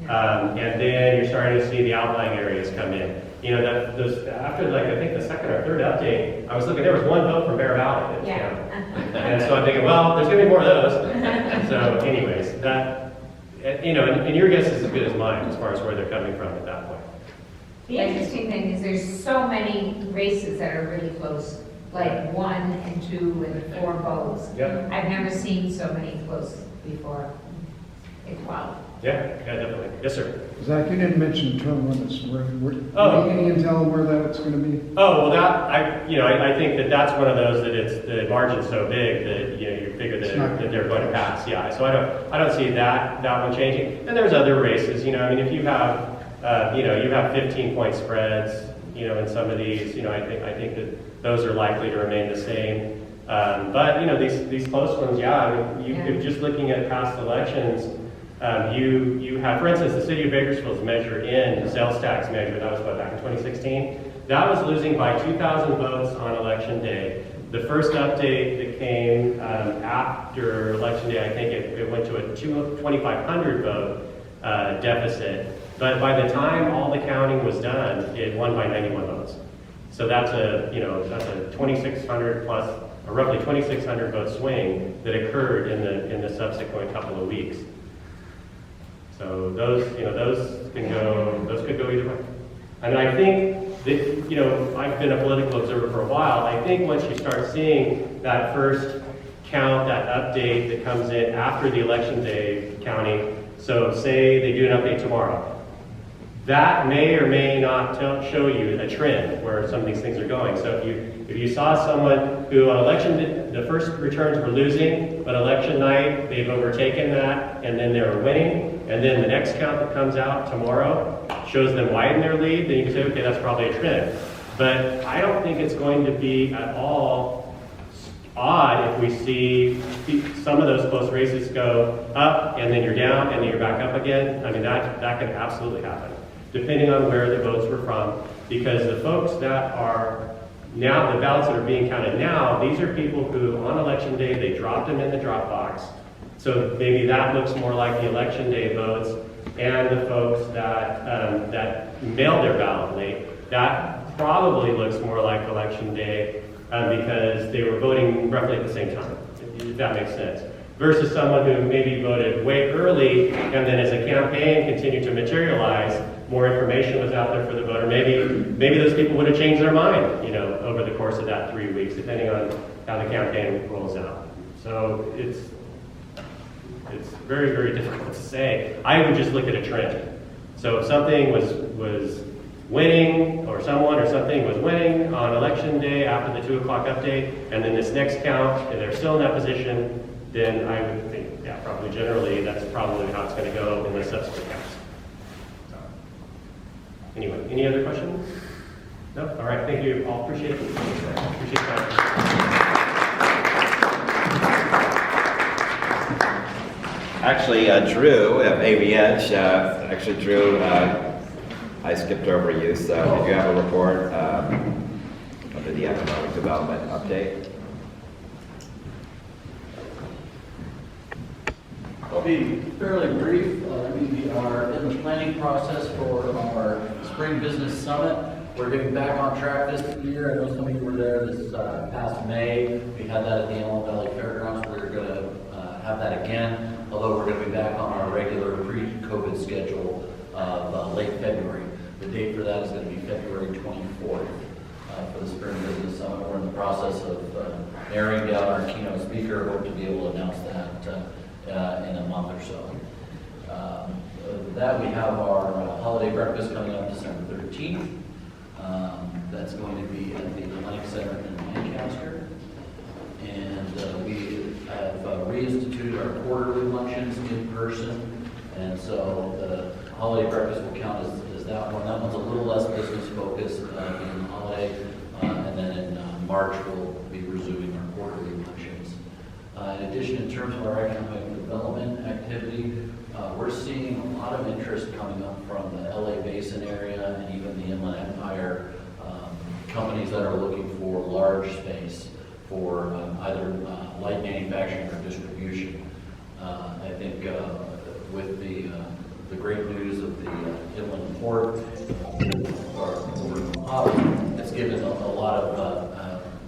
And then you're starting to see the outlying areas come in. You know, after like, I think the second or third update, I was looking, there was one vote from Bear Valley that was counted. And so I'm thinking, well, there's gonna be more of those. So anyways, that, you know, and your guess is as good as mine as far as where they're coming from at that point. The interesting thing is there's so many races that are really close, like 1 and 2 and 4 votes. Yep. I've never seen so many close before. It's wild. Yeah, definitely. Yes, sir. Zach, you didn't mention term limits. Oh. Any intel where that's going to be? Oh, well, I think that's one of those that the margin's so big that, you know, you figure that they're going to pass. Yeah, so I don't see that one changing. And there's other races, you know, I mean, if you have, you have 15-point spreads, you know, in some of these, you know, I think that those are likely to remain the same. But, you know, these close ones, I mean, if just looking at past elections, you have, for instance, the city of Bakersfield's measure in, the sales tax measure, that was back in 2016, that was losing by 2,000 votes on election day. The first update that came after election day, I think it went to a 2,500 vote deficit. But by the time all the counting was done, it won by 91 votes. So that's a 2,600 plus, a roughly 2,600 vote swing that occurred in the subsequent couple of weeks. So those could go either way. And I think that, you know, I've been a political observer for a while. I think once you start seeing that first count, that update that comes in after the election day counting, so say they do an update tomorrow, that may or may not show you a trend where some of these things are going. So if you saw someone who on election, the first returns were losing, but election night, they've overtaken that, and then they're winning, and then the next count that comes out tomorrow shows them widen their lead, then you can say, okay, that's probably a trend. But I don't think it's going to be at all odd if we see some of those close races go up, and then you're down, and then you're back up again. I mean, that can absolutely happen, depending on where the votes were from, because the folks that are now, the ballots that are being counted now, these are people who on election day, they dropped them in the drop box. So maybe that looks more like the election day votes, and the folks that mailed their ballot late, that probably looks more like election day because they were voting roughly at the same time, if that makes sense. Versus someone who maybe voted way early, and then as a campaign continued to materialize, more information was out there for the voter. Maybe those people would have changed their mind, you know, over the course of that 3 weeks, depending on how the campaign rolls out. So it's very, very difficult to say. I would just look at a trend. So if something was winning, or someone or something was winning on election day after the 2 o'clock update, and then this next count, and they're still in that position, then I would think, yeah, probably generally, that's probably how it's going to go in the subsequent counts. So, anyway, any other questions? No? All right, thank you all. Appreciate it. Appreciate that. Actually, Drew of AVH, Drew, I skipped over you, so did you have a report under the economic development update? I'll be fairly brief. We are in the planning process for our Spring Business Summit. We're getting back on track this year. I know some of you were there this past May. We had that at the Antelope Valley Fairgrounds. We're going to have that again, although we're going to be back on our regular pre-COVID schedule of late February. The date for that is going to be February 24th for the Spring Business Summit. We're in the process of narrowing down our keynote speaker. Hope to be able to announce that in a month or so. That we have our holiday breakfast coming up December 13th. That's going to be at the Atlantic Center in Lancaster. And we have reinstituted our quarterly luncheons in person. And so the holiday breakfast will count as that one. That one's a little less business focused being the holiday. And then in March, we'll be resuming our quarterly luncheons. In addition, in terms of our economic development activity, we're seeing a lot of interest coming up from the LA Basin area and even the Inland Empire companies that are looking for large space for either light manufacturing or distribution. I think with the great news of the inland port, it's given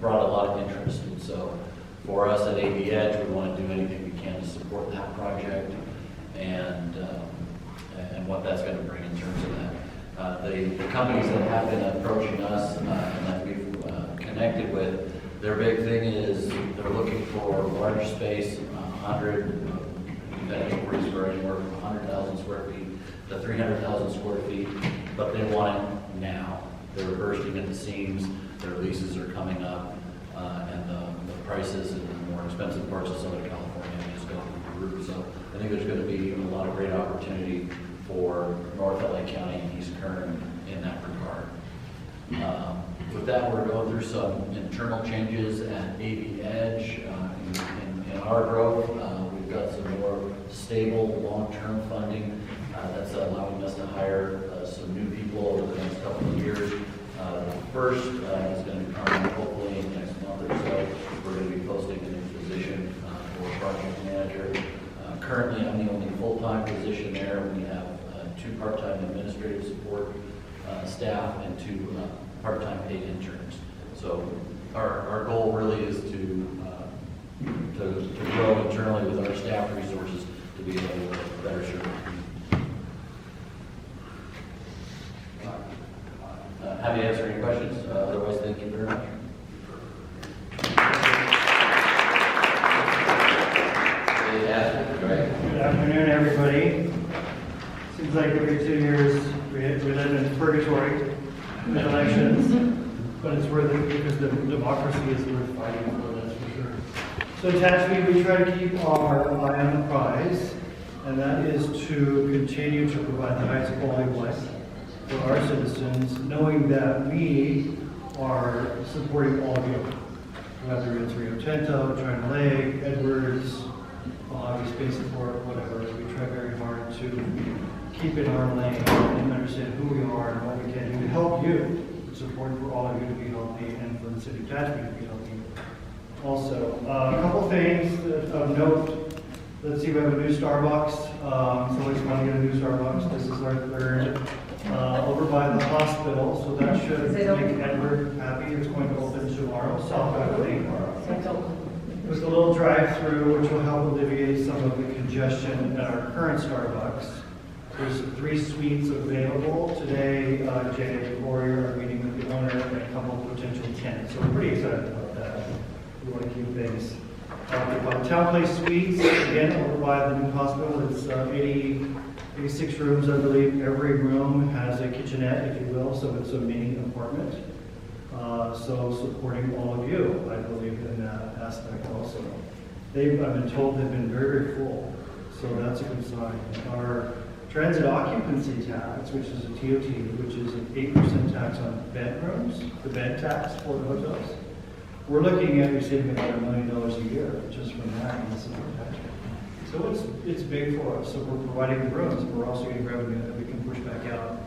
brought a lot of interest. And so for us at Ekedc, we want to do anything we can to support that project and what that's going to bring in terms of that. The companies that have been approaching us and that we've connected with, their big thing is they're looking for large space, 100, we've had inquiries for anywhere from 100,000 square feet to 300,000 square feet, but they want it now. They're bursting at the seams, their leases are coming up, and the prices in the more expensive parts of Southern California just go through the roof. So I think there's going to be a lot of great opportunity for North LA County and East Kern in that regard. With that, we're going through some internal changes at Ekedc. In our growth, we've got some more stable, long-term funding that's allowing us to hire some new people over the next couple of years. The first is going to come hopefully in the next month or so. We're going to be posting a new position for project manager. Currently, I'm the only full-time position there. We have 2 part-time administrative support staff and 2 part-time paid interns. So our goal really is to grow internally with our staff resources to be able to better serve. Happy to answer any questions. Otherwise, thank you very much. Good afternoon, everybody. Seems like every 2 years we live in purgatory with elections, but it's worth it because the democracy is worth fighting for, that's for sure. So at Tehachapi, we try to keep our eye on the prize, and that is to continue to provide the highest quality of life for our citizens, knowing that we are supporting all of you, whether it's Rio Tinto, China Lake, Edwards, Mojave Space Support, whatever. We try very hard to keep in our lane and understand who we are and what we can do to help you, support for all of you to be healthy and for the city of Tehachapi to be healthy. Also, a couple things of note. Let's see, we have a new Starbucks. Somebody's going to get a new Starbucks. This is our third over by the hospital, so that should make Edward happy. It's going to open tomorrow, South Beverly. There's a little drive-through which will help alleviate some of the congestion at our current Starbucks. There's 3 suites available. Today, Jay and Corey are meeting with the owner and a couple of potential tenants. So we're pretty excited about that. We want to keep things. Town Place Suites, again, over by the new hospital. It's 86 rooms, I believe. Every room has a kitchenette, if you will, so it's a mini apartment. So supporting all of you, I believe, in that aspect also. I've been told they've been very, very full, so that's a good sign. Our transit occupancy tax, which is a TOT, which is an 8% tax on bedrooms, the bed tax for the hotels. We're looking at receiving about $1 million a year just from that in the city of Tehachapi. So it's big for us. So we're providing the rooms, but we're also getting revenue that we can push back out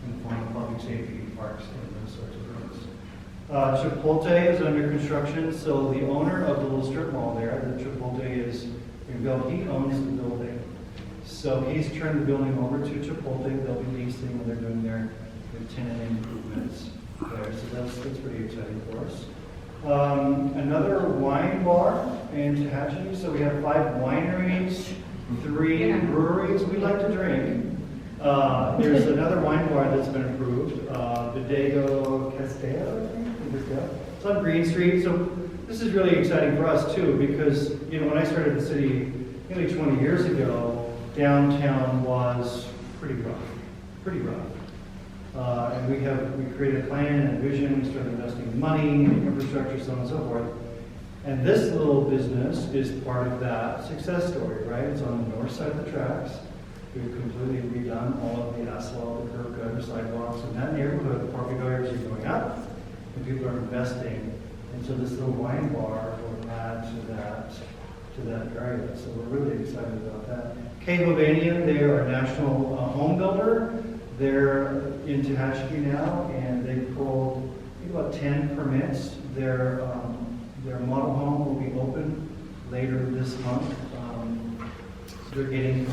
in the form of public safety, parks, and those sorts of rooms. Chipotle is under construction, so the owner of the little strip mall there, the Chipotle is in build, he owns the building. So he's turned the building over to Chipotle. They'll be leasing when they're doing their tenant improvements there. So that's pretty exciting for us. Another wine bar in Tehachapi. So we have 5 wineries, 3 breweries. We like to drink. There's another wine bar that's been approved, Bodega Castillo, I think. It's on Green Street. So this is really exciting for us too, because when I started the city nearly 20 years ago, downtown was pretty rough. And we created a plan and vision. We started investing money, infrastructure, so on and so forth. And this little business is part of that success story, right? It's on the north side of the tracks. We've completely redone all of the asphalt, the curb gutter, sidewalks. In that neighborhood, the property values are going up, and people are investing. And so this little wine bar will add to that area. So we're really excited about that. Hovanian, they are a national home builder. They're in Tehachapi now, and they pulled about 10 permits. Their model home will be open later this month. They're getting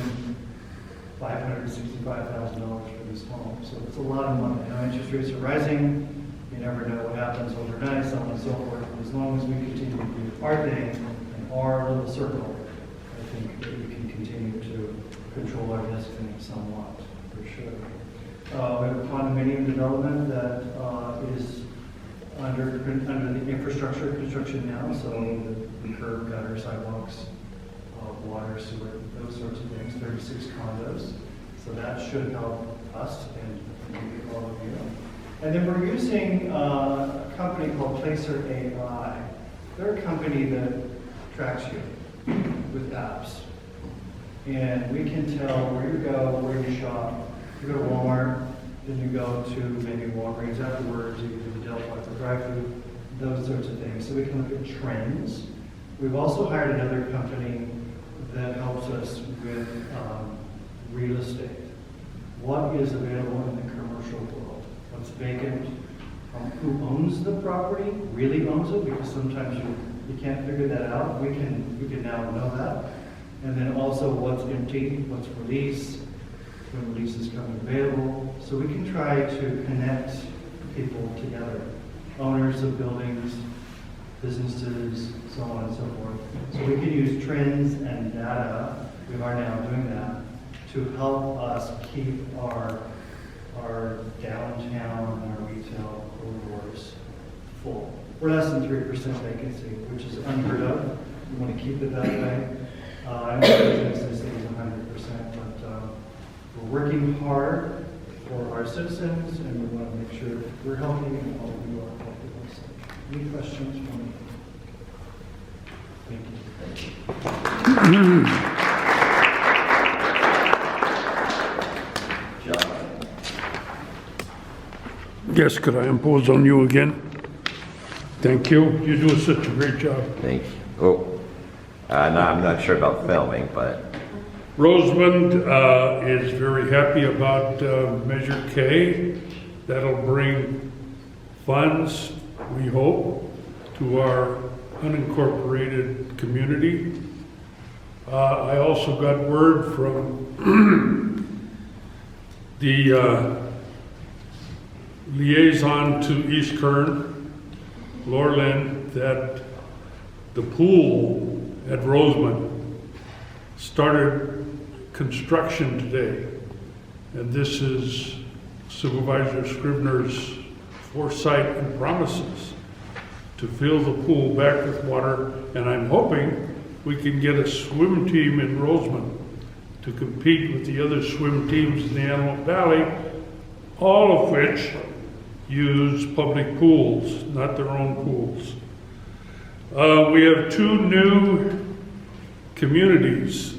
$565,000 for this home, so it's a lot of money. Now interest rates are rising. You never know what happens overnight, so on and so forth. As long as we continue to do our thing in our little circle, I think that we can continue to control our destiny somewhat, for sure. We have a condominium development that is under the infrastructure construction now, so the curb, gutter, sidewalks, water, sewer, those sorts of things, 36 condos. So that should help us and maybe all of you. And then we're using a company called Placer AI. They're a company that tracks you with apps. And we can tell where you go, where you shop. You go to Walmart, then you go to maybe Walgreens afterwards, you do the Delphi for drive-thru, those sorts of things. So we can look at trends. We've also hired another company that helps us with real estate. What is available in the commercial world? What's vacant? Who owns the property? Really owns it? Because sometimes you can't figure that out. We can now know that. And then also what's empty, what's for lease, when the lease is coming available. So we can try to connect people together. Owners of buildings, businesses, so on and so forth. So we can use trends and data, we are now doing that, to help us keep our downtown and our retail corridors full. We're less than 3% vacancy, which is unheard of. We want to keep it that way. I know business is 100%, but we're working hard for our citizens, and we want to make sure that we're healthy and all of you are healthy also. Any questions from me? Thank you. Yes, could I impose on you again? Thank you. You do such a great job. Thank you. Oh, no, I'm not sure about filming, but. Rosemond is very happy about Measure K. That'll bring funds, we hope, to our unincorporated community. I also got word from the liaison to East Kern, Laurelyn, that the pool at Rosemond started construction today. And this is Supervisor Scrivener's foresight and promises to fill the pool back with water. And I'm hoping we can get a swim team in Rosemond to compete with the other swim teams in the Antelope Valley, all of which use public pools, not their own pools. We have 2 new communities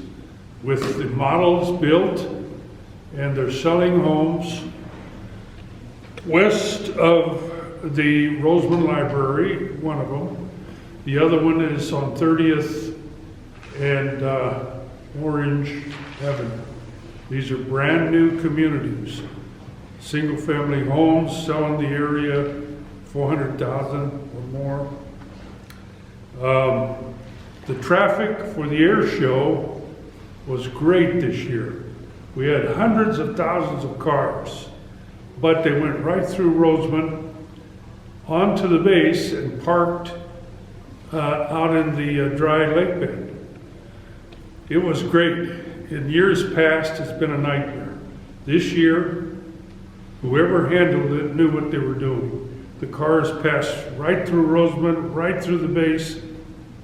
with the models built, and they're selling homes west of the Rosemond Library, one of them. The other one is on 30th and Orange Avenue. These are brand new communities. Single-family homes selling the area, 400,000 or more. The traffic for the air show was great this year. We had hundreds of thousands of cars, but they went right through Rosemond onto the base and parked out in the dry lake bed. It was great. In years past, it's been a nightmare. This year, whoever handled it knew what they were doing. The cars passed right through Rosemond, right through the base,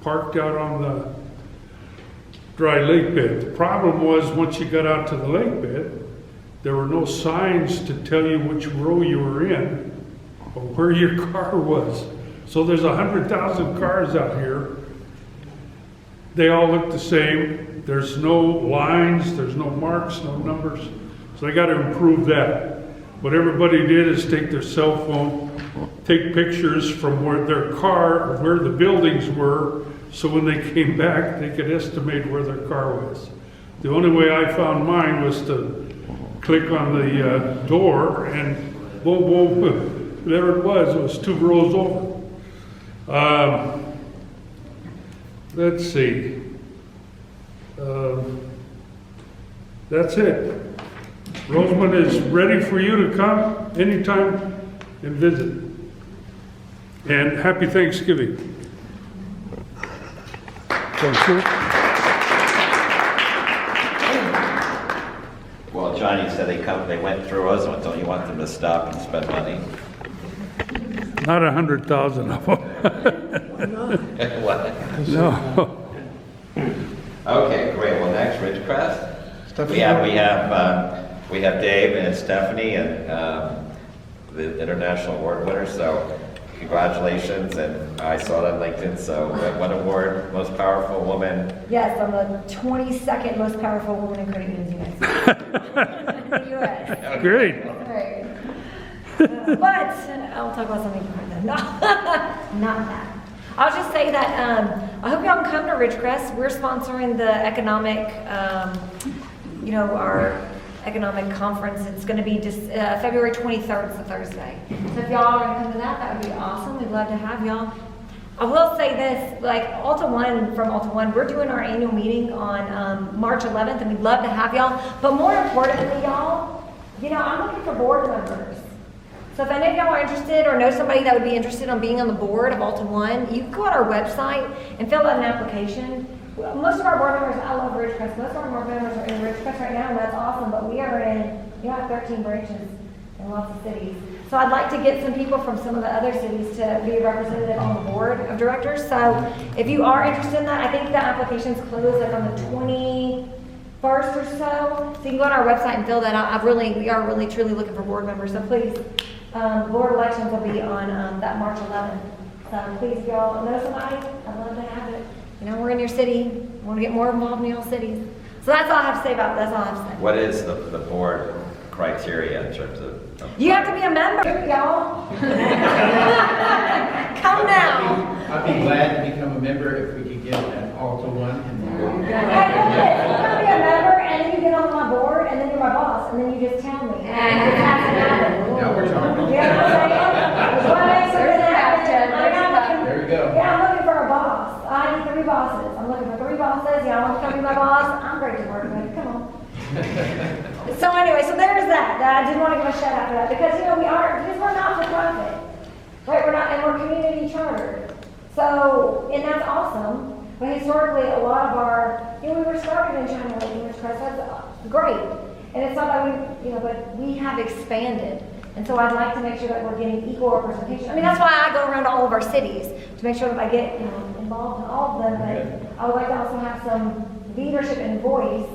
parked out on the dry lake bed. The problem was once you got out to the lake bed, there were no signs to tell you which row you were in or where your car was. So there's 100,000 cars out here. They all look the same. There's no lines, there's no marks, no numbers. So they got to improve that. What everybody did is take their cell phone, take pictures from where their car, or where the buildings were, so when they came back, they could estimate where their car was. The only way I found mine was to click on the door and boom, boom, whatever it was 2 rows over. Let's see. That's it. Roseman is ready for you to come anytime and visit. And happy Thanksgiving. Thank you. Well, Johnny said they went through Roseman. Don't you want them to stop and spend money? Not 100,000 of them. What? No. Okay, great. Well, next, Ridgecrest. We have Dave and Stephanie and the international award winners. So congratulations, and I saw it on LinkedIn. So what award? Most powerful woman. Yes, I'm the 22nd most powerful woman in credit unions in the U.S. Great. Right. But I'll talk about something different then. No, not that. I'll just say that I hope y'all can come to Ridgecrest. We're sponsoring the economic, our economic conference. It's going to be just February 23rd, it's a Thursday. So if y'all are going to come to that would be awesome. We'd love to have y'all. I will say this, like Alta One, we're doing our annual meeting on March 11th, and we'd love to have y'all. But more importantly, y'all, I'm looking for board members. So if any of y'all are interested or know somebody that would be interested in being on the board of Alta One, you can go on our website and fill out an application. Most of our board members, I love Ridgecrest. Most of our board members are in Ridgecrest right now, and that's awesome. But we have 13 branches in lots of cities. So I'd like to get some people from some of the other cities to be represented on the board of directors. So if you are interested in that, I think the applications close like on the 21st or so. So you can go on our website and fill that out. We are really truly looking for board members. So please. Board elections will be on that March 11th. So please, if y'all know somebody, I'd love to have it. We're in your city. We want to get more involved in your cities. So that's all I have to say about that. That's all I have to say. What is the board criteria in terms of? You have to be a member, y'all. Come now. I'd be glad to become a member if we could get an Alta One. Hey, look, you gotta be a member, and then you get on my board, and then you're my boss, and then you just tell me. And it has to happen. Now we're talking. You know what I'm saying? There we go. Yeah, I'm looking for a boss. I need 3 bosses. I'm looking for 3 bosses. Y'all want to come be my boss? I'm great to work with. Come on. So anyway, so there's that. I did want to give a shout out for that because we're not for profit, right? We're community chartered. So, and that's awesome. But historically, a lot of our, we were started in China Lake and Ridgecrest. That's great. And it's not that but we have expanded. And so I'd like to make sure that we're getting equal representation. I mean, that's why I go around to all of our cities to make sure that I get involved in all of them. But I would like to also have some leadership and voice,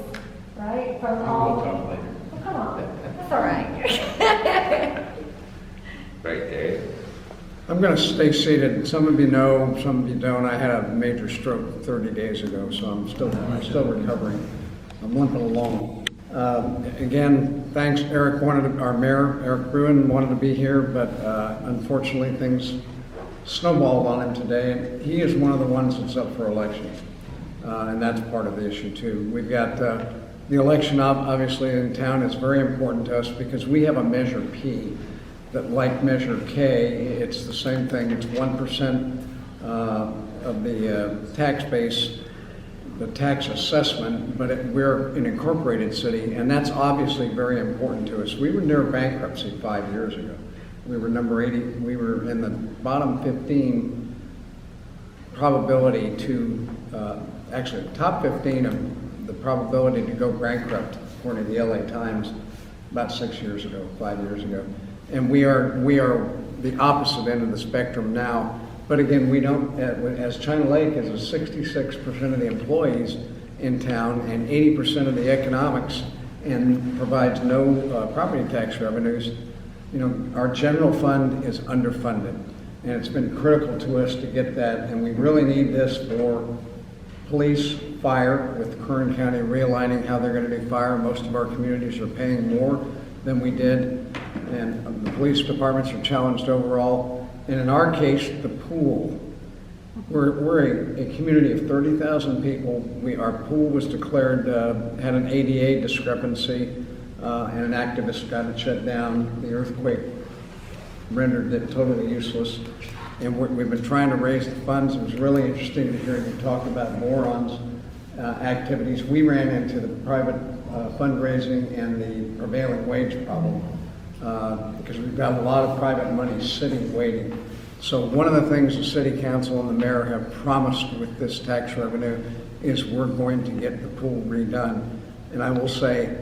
right? From all. Well, come on, that's all right. Great, Dave. I'm going to stay seated. Some of you know, some of you don't. I had a major stroke 30 days ago, so I'm still recovering. I'm limping along. Again, thanks. Our mayor, Eric Bruin, wanted to be here, but unfortunately things snowballed on him today. And he is one of the ones that's up for election, and that's part of the issue too. We've got the election obviously in town is very important to us because we have a Measure P that, like Measure K, it's the same thing. It's 1% of the tax base, the tax assessment, but we're an incorporated city, and that's obviously very important to us. We were near bankruptcy 5 years ago. We were number 80. We were in the bottom 15 probability to, actually top 15 of the probability to go bankrupt, according to the LA Times, about 5 years ago. And we are the opposite end of the spectrum now. But again, we don't, as China Lake is 66% of the employees in town and 80% of the economics and provides no property tax revenues, our general fund is underfunded. And it's been critical to us to get that, and we really need this for police, fire, with Kern County realigning how they're going to do fire. Most of our communities are paying more than we did, and the police departments are challenged overall. And in our case, the pool. We're a community of 30,000 people. Our pool was declared, had an ADA discrepancy, and an activist got it shut down. The earthquake rendered it totally useless. And we've been trying to raise the funds. It was really interesting to hear you talk about Boron's activities. We ran into the private fundraising and the prevailing wage problem because we've got a lot of private money sitting waiting. So one of the things the city council and the mayor have promised with this tax revenue is we're going to get the pool redone. And I will say,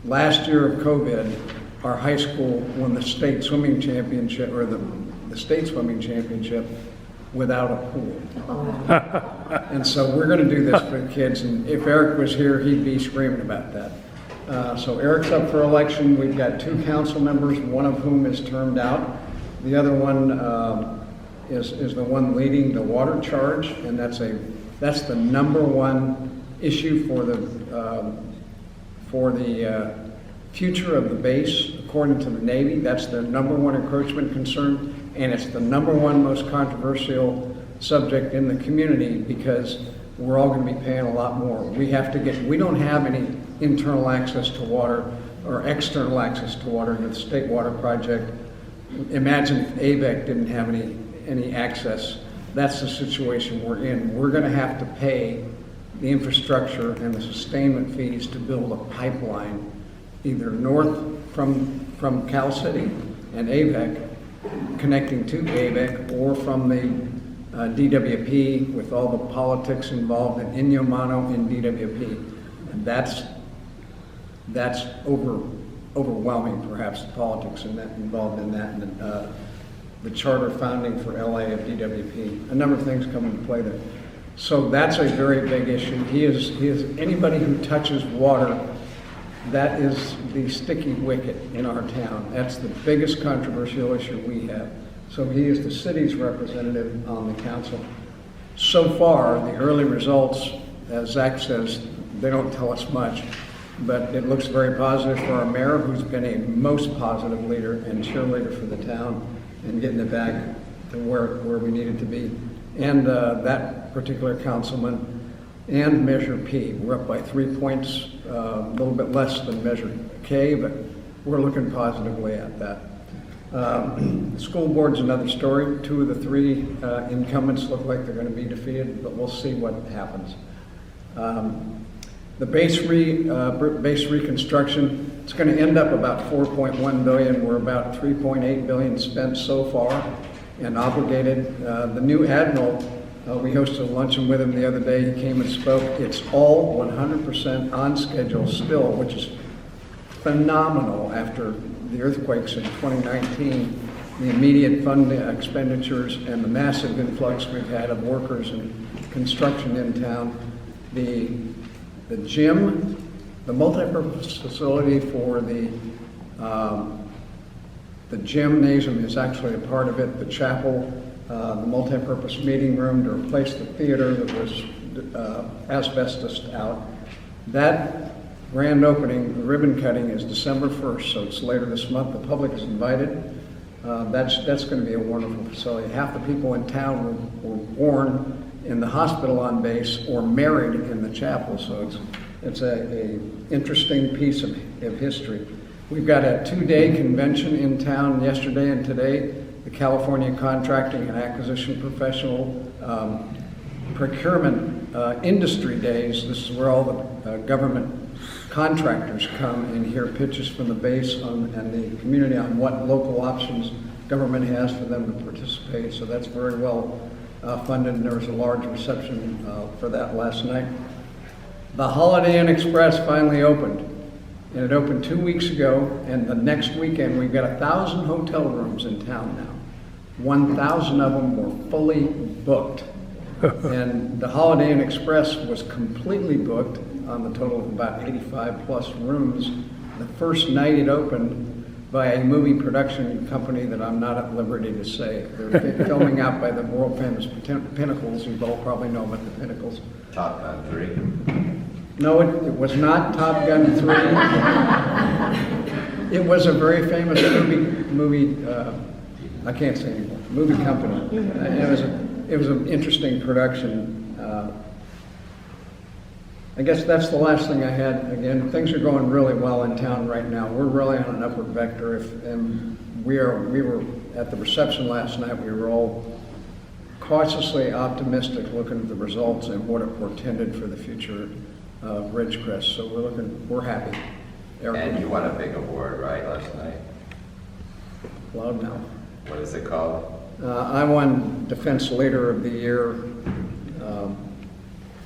last year of COVID, our high school won the state swimming championship, or the state swimming championship, without a pool. And so we're going to do this for the kids, and if Eric was here, he'd be screaming about that. So Eric's up for election. We've got 2 council members, one of whom is termed out. The other one is the one leading the water charge, and that's the #1 issue for the future of the base, according to the Navy. That's the #1 encroachment concern, and it's the #1 most controversial subject in the community because we're all going to be paying a lot more. We don't have any internal access to water or external access to water in the State Water Project. Imagine if ABEC didn't have any access. That's the situation we're in. We're going to have to pay the infrastructure and the sustainment fees to build a pipeline either north from Cal City and ABEC, connecting to ABEC, or from the DWP with all the politics involved in Inyo and DWP. And that's overwhelming, perhaps, the politics involved in that, and the charter founding for LA of DWP. A number of things come into play there. So that's a very big issue. He is anybody who touches water, that is the sticky wicket in our town. That's the biggest controversial issue we have. So he is the city's representative on the council. So far, the early results, as Zach says, they don't tell us much, but it looks very positive for our mayor, who's been a most positive leader and cheerleader for the town and getting it back to where we need it to be. And that particular councilman and Measure P. We're up by 3 points, a little bit less than Measure K, but we're looking positively at that. School board's another story. 2 of the 3 incumbents look like they're going to be defeated, but we'll see what happens. The base reconstruction, it's going to end up about $4.1 billion. We're about $3.8 billion spent so far and obligated. The new admiral, we hosted a luncheon with him the other day. He came and spoke. It's all 100% on schedule still, which is phenomenal after the earthquakes in 2019, the immediate fund expenditures, and the massive influx we've had of workers and construction in town. The gym, the multipurpose facility for the gymnasium is actually a part of it. The chapel, the multipurpose meeting room to replace the theater that was asbestos out. That grand opening, the ribbon cutting, is December 1st, so it's later this month. The public is invited. That's going to be a wonderful facility. Half the people in town were born in the hospital on base or married in the chapel, so it's a interesting piece of history. We've got a 2-day convention in town yesterday and today, the California Contracting and Acquisition Professional Procurement Industry Days. This is where all the government contractors come and hear pitches from the base and the community on what local options government has for them to participate. So that's very well funded, and there was a large reception for that last night. The Holiday Inn Express finally opened, and it opened 2 weeks ago, and the next weekend we've got 1,000 hotel rooms in town now. 1,000 of them were fully booked. And the Holiday Inn Express was completely booked on the total of about 85 plus rooms. The first night it opened by a movie production company that I'm not at liberty to say. They're filming out by the world famous Pinnacles. You all probably know about the Pinnacles. Top Gun 3. No, it was not Top Gun 3. It was a very famous movie I can't say anymore, movie company. It was an interesting production. I guess that's the last thing I had. Again, things are going really well in town right now. We're really on an upward vector, and we were at the reception last night, we were all cautiously optimistic looking at the results and what it portended for the future of Ridgecrest. So we're happy. And you won a big award, right, last night? Loudmouth. What is it called? I won Defense Leader of the Year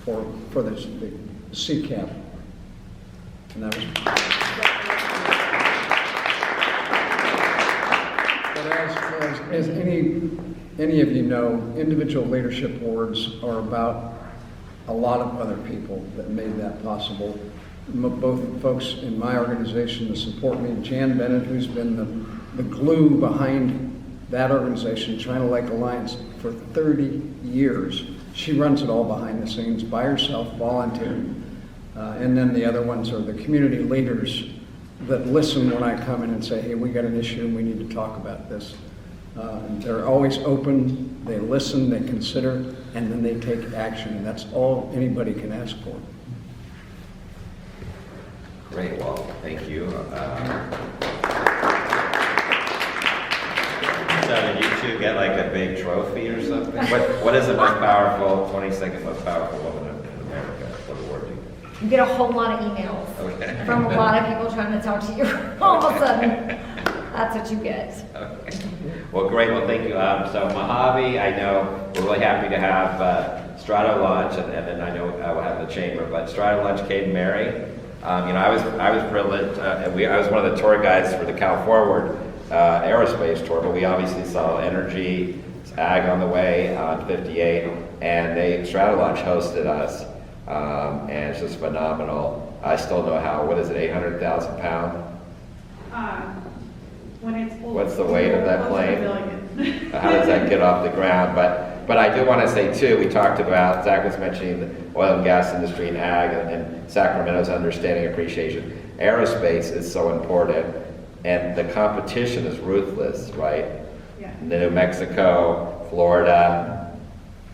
for the CCAP. And that was. But as any of you know, individual leadership awards are about a lot of other people that made that possible. Both folks in my organization that support me, Jan Bennett, who's been the glue behind that organization, China Lake Alliance, for 30 years. She runs it all behind the scenes by herself, volunteering. And then the other ones are the community leaders that listen when I come in and say, hey, we got an issue and we need to talk about this. They're always open, they listen, they consider, and then they take action. And that's all anybody can ask for. Great, well, thank you. So did you two get like a big trophy or something? What is the most powerful, 22nd most powerful woman in America? What award do you get? You get a whole lot of emails Okay. from a lot of people trying to talk to you all of a sudden. That's what you get. Okay. Well, great. Well, thank you. So Mojave, I know we're really happy to have Strato Launch, and then I know we'll have the chamber. But Strato Launch, Kate and Mary. I was privileged. I was one of the tour guides for the Cal Forward aerospace tour, but we obviously saw energy, ag on the way on 58, and Strato Launch hosted us, and it's just phenomenal. I still know what is it, 800,000 pound? When it's What's the weight of that plane? How does that get off the ground? But I do want to say too, we talked about, Zach was mentioning the oil and gas industry and ag and Sacramento's understanding appreciation. Aerospace is so important, and the competition is ruthless, right? Yeah. New Mexico, Florida,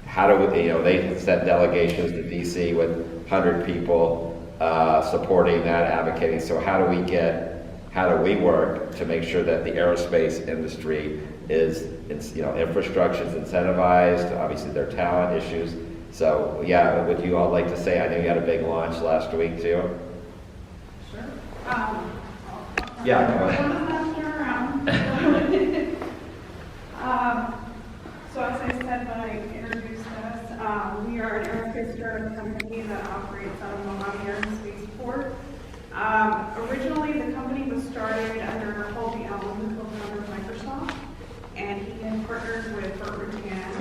how do we, they sent delegations to DC with 100 people supporting that, advocating. So how do we work to make sure that the aerospace industry is, infrastructure is incentivized, obviously there are talent issues. So yeah, would you all like to say, I know you had a big launch last week too? Sure. Yeah, go ahead. So as I said when I introduced us, we are an aerospace startup company that operates out of Mojave Air and Spaceport. Originally, the company was started under Colby Allen, the co-founder of Microsoft, and he had partnered with Burt Rutan,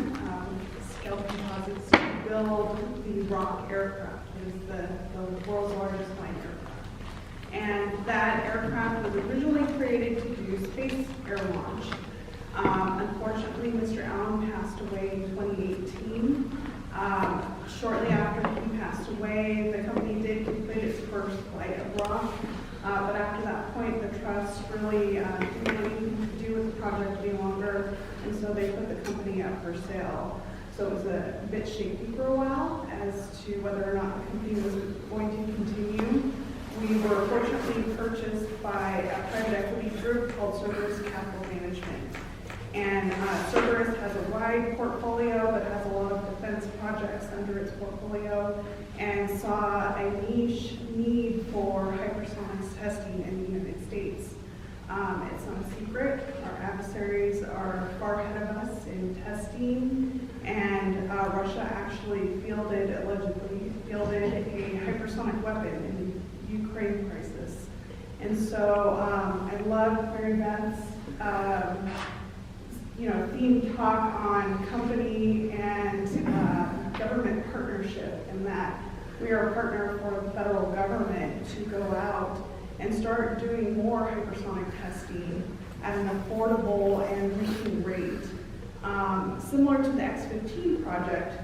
Scale Composites, to build the Rock aircraft, which is the world's largest flying aircraft. And that aircraft was originally created to do space air launch. Unfortunately, Mr. Allen passed away in 2018. Shortly after he passed away, the company did complete its first flight of Rock, but after that point, the trust really didn't have anything to do with the project any longer, and so they put the company up for sale. So it was a bit shaky for a while as to whether or not the company was going to continue. We were fortunately purchased by a private equity group called Cerberus Capital Management. And Cerberus has a wide portfolio but has a lot of defense projects under its portfolio, and saw a niche need for hypersonics testing in the United States. It's not a secret. Our adversaries are far ahead of us in testing, and Russia actually allegedly fielded a hypersonic weapon in the Ukraine crisis. And so I love Mary Beth's theme talk on company and government partnership, and that we are a partner for the federal government to go out and start doing more hypersonic testing at an affordable and routine rate. Similar to the X-15 project,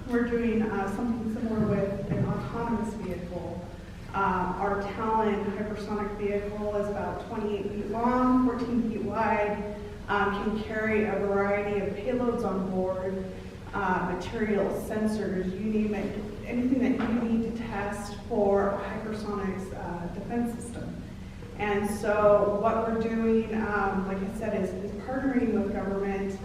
we're doing something similar with an autonomous vehicle. Our Talon hypersonic vehicle is about 28 feet long, 14 feet wide, can carry a variety of payloads on board, materials, sensors, you name it, anything that you need to test for a hypersonics defense system. And so what we're doing, like I said, is partnering with government,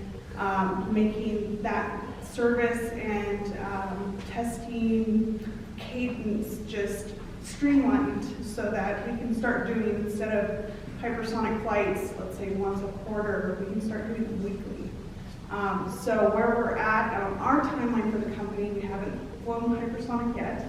making that service and testing cadence just streamlined so that we can start doing, instead of hypersonic flights, let's say once a quarter, we can start doing them weekly. So where we're at on our timeline for the company, we haven't flown hypersonic yet.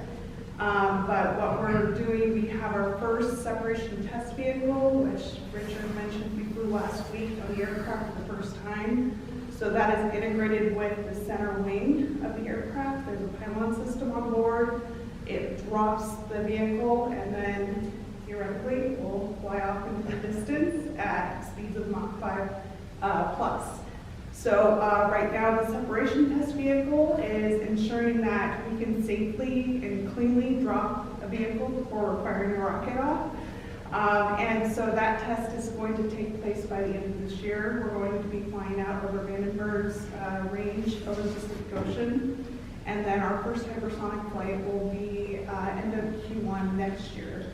But what we're doing, we have our first separation test vehicle, which Richard mentioned we flew last week on the aircraft for the first time. So that is integrated with the center wing of the aircraft. There's a pylon system on board. It drops the vehicle, and then theoretically it will fly off into the distance at speeds of Mach 5 plus. So right now the separation test vehicle is ensuring that we can safely and cleanly drop a vehicle before we're firing a rocket off. And so that test is going to take place by the end of this year. We're going to be flying out over Vandenberg's range over the Pacific Ocean. And then our first hypersonic flight will be end of Q1 next year.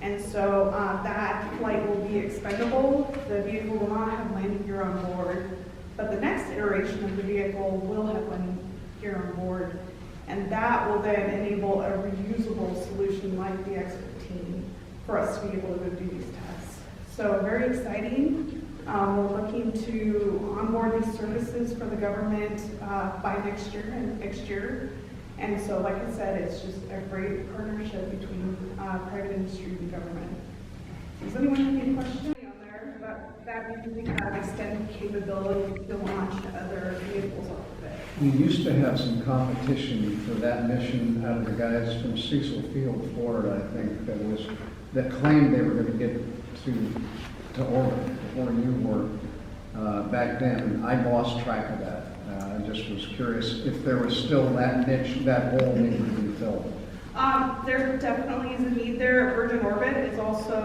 And so that flight will be expendable. The vehicle will not have landing gear on board, but the next iteration of the vehicle will have landing gear on board. And that will then enable a reusable solution like the X-15 for us to be able to go do these tests. So very exciting. We're looking to onboard these services for the government by next year and next year. And so, like I said, it's just a great partnership between private industry and government. Does anyone have any questions on there about that? We have extended capability to launch other vehicles off of it. We used to have some competition for that mission out of the guys from Cecil Field, Florida, I think, that claimed they were going to get to orbit before you were back then. I lost track of that. I just was curious if there was still that niche, that hole needed to be filled. There definitely is a need there. Virgin Orbit is also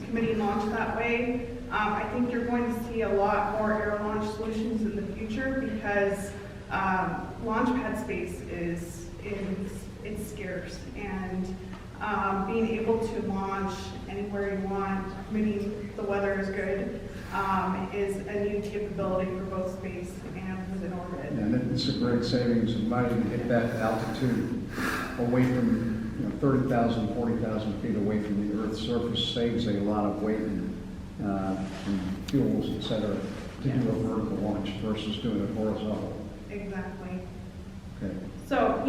committee launched that way. I think you're going to see a lot more air launch solutions in the future because launch pad space is scarce, and being able to launch anywhere you want, meaning the weather is good, is a new capability for both space and within orbit. And it's a great savings of money to get that altitude away from 30,000, 40,000 feet away from the Earth's surface. Saves a lot of weight and fuels, et cetera, to do a vertical launch versus doing it horizontal. Exactly. Okay. So,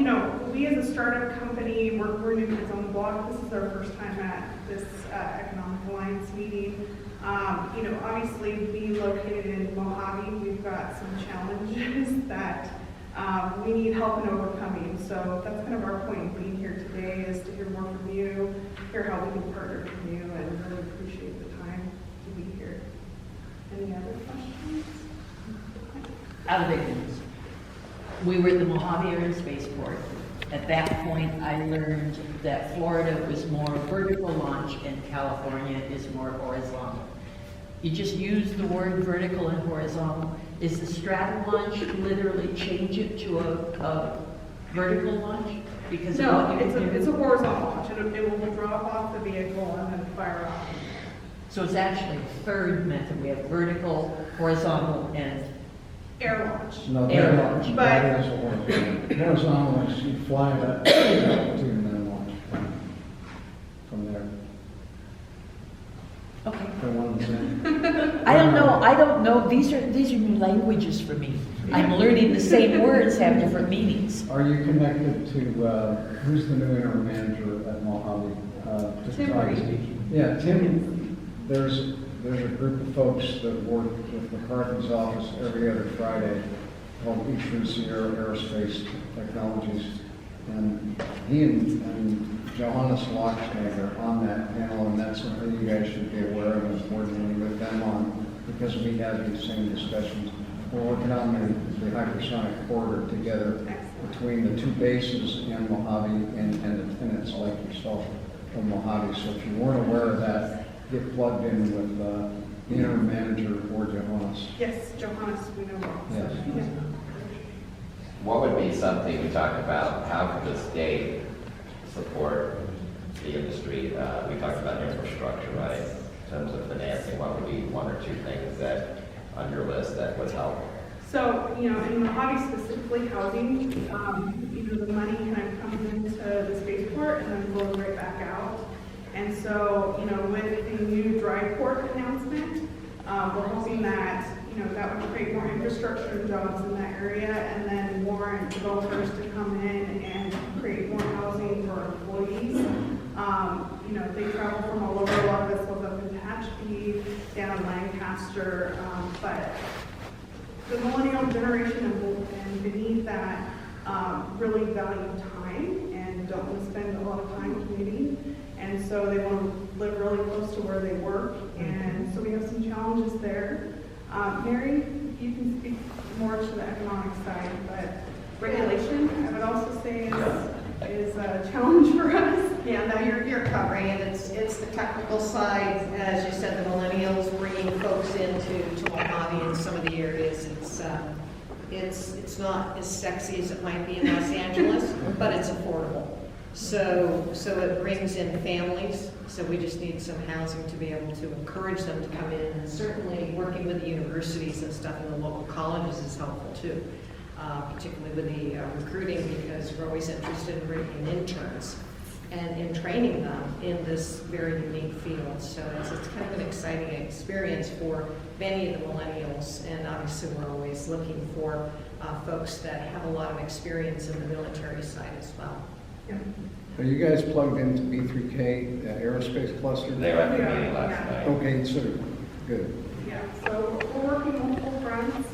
we as a startup company, we're new kids on the block. This is our first time at this Economic Alliance meeting. Obviously being located in Mojave, we've got some challenges that we need help in overcoming. So that's kind of our point in being here today, is to hear more from you, hear how we can partner with you, and really appreciate the time to be here. Any other questions? Other things. We were at the Mojave Air and Spaceport. At that point, I learned that Florida was more vertical launch and California is more horizontal. You just use the word vertical and horizontal. Is the straddle launch literally change it to a vertical launch? Because No, it's a horizontal launch. It will drop off the vehicle and then fire off. So it's actually a third method. We have vertical, horizontal, and Air launch. No, air that- launch. that is a horizontal. Horizontal is you fly it up altitude and then launch from there. Okay. For one thing. I don't know. These are new languages for me. I'm learning the same words have different meanings. Are you connected to, who's the new interim manager at Mojave? Tim Reed. Yeah, Tim, there's a group of folks that work with McCarthy's office every other Friday called Sierra Aerospace Technologies. And he and Johannes Lockstag are on that panel, and that's something you guys should be aware of and coordinating with them on, because we have these same discussions. We're working on the hypersonic corridor together between the two bases in Mojave and the tenants like yourself from Mojave. So if you weren't aware of that, get plugged in with the interim manager or Johannes. Yes, Johannes, we know. Yes. Yeah. What would be something we talked about, how could the state support the industry? We talked about infrastructure, right? In terms of financing, what would be one or two things that, on your list, that would help? So, you know, in Mojave specifically, housing, the money kind of comes into the spaceport and then flows right back out. And so, with the new dry port announcement, we're hoping that, that would create more infrastructure and jobs in that area, and then more developers to come in and create more housing for employees. They travel from all over. A lot of us live up in Tehachapi, down in Lancaster, but the millennial generation and beneath that really value time and don't want to spend a lot of time commuting. And so they want to live really close to where they work. And so we have some challenges there. Mary, you can speak more to the economic side, but regulation, I would also say is a challenge for us. Yeah, no, you're covering it. It's the technical side, as you said, the millennials bringing folks into Mojave in some of the areas. It's not as sexy as it might be in Los Angeles, but it's affordable. So it brings in families. So we just need some housing to be able to encourage them to come in, and certainly working with the universities and stuff in the local colleges is helpful too. Particularly with the recruiting, because we're always interested in bringing in interns and in training them in this very unique field. So it's kind of an exciting experience for many of the millennials, and obviously we're always looking for folks that have a lot of experience in the military side as well. Yeah. Are you guys plugged into B3K aerospace cluster? They were at the meeting last night. Okay, so good. Yeah, so we're working multiple fronts.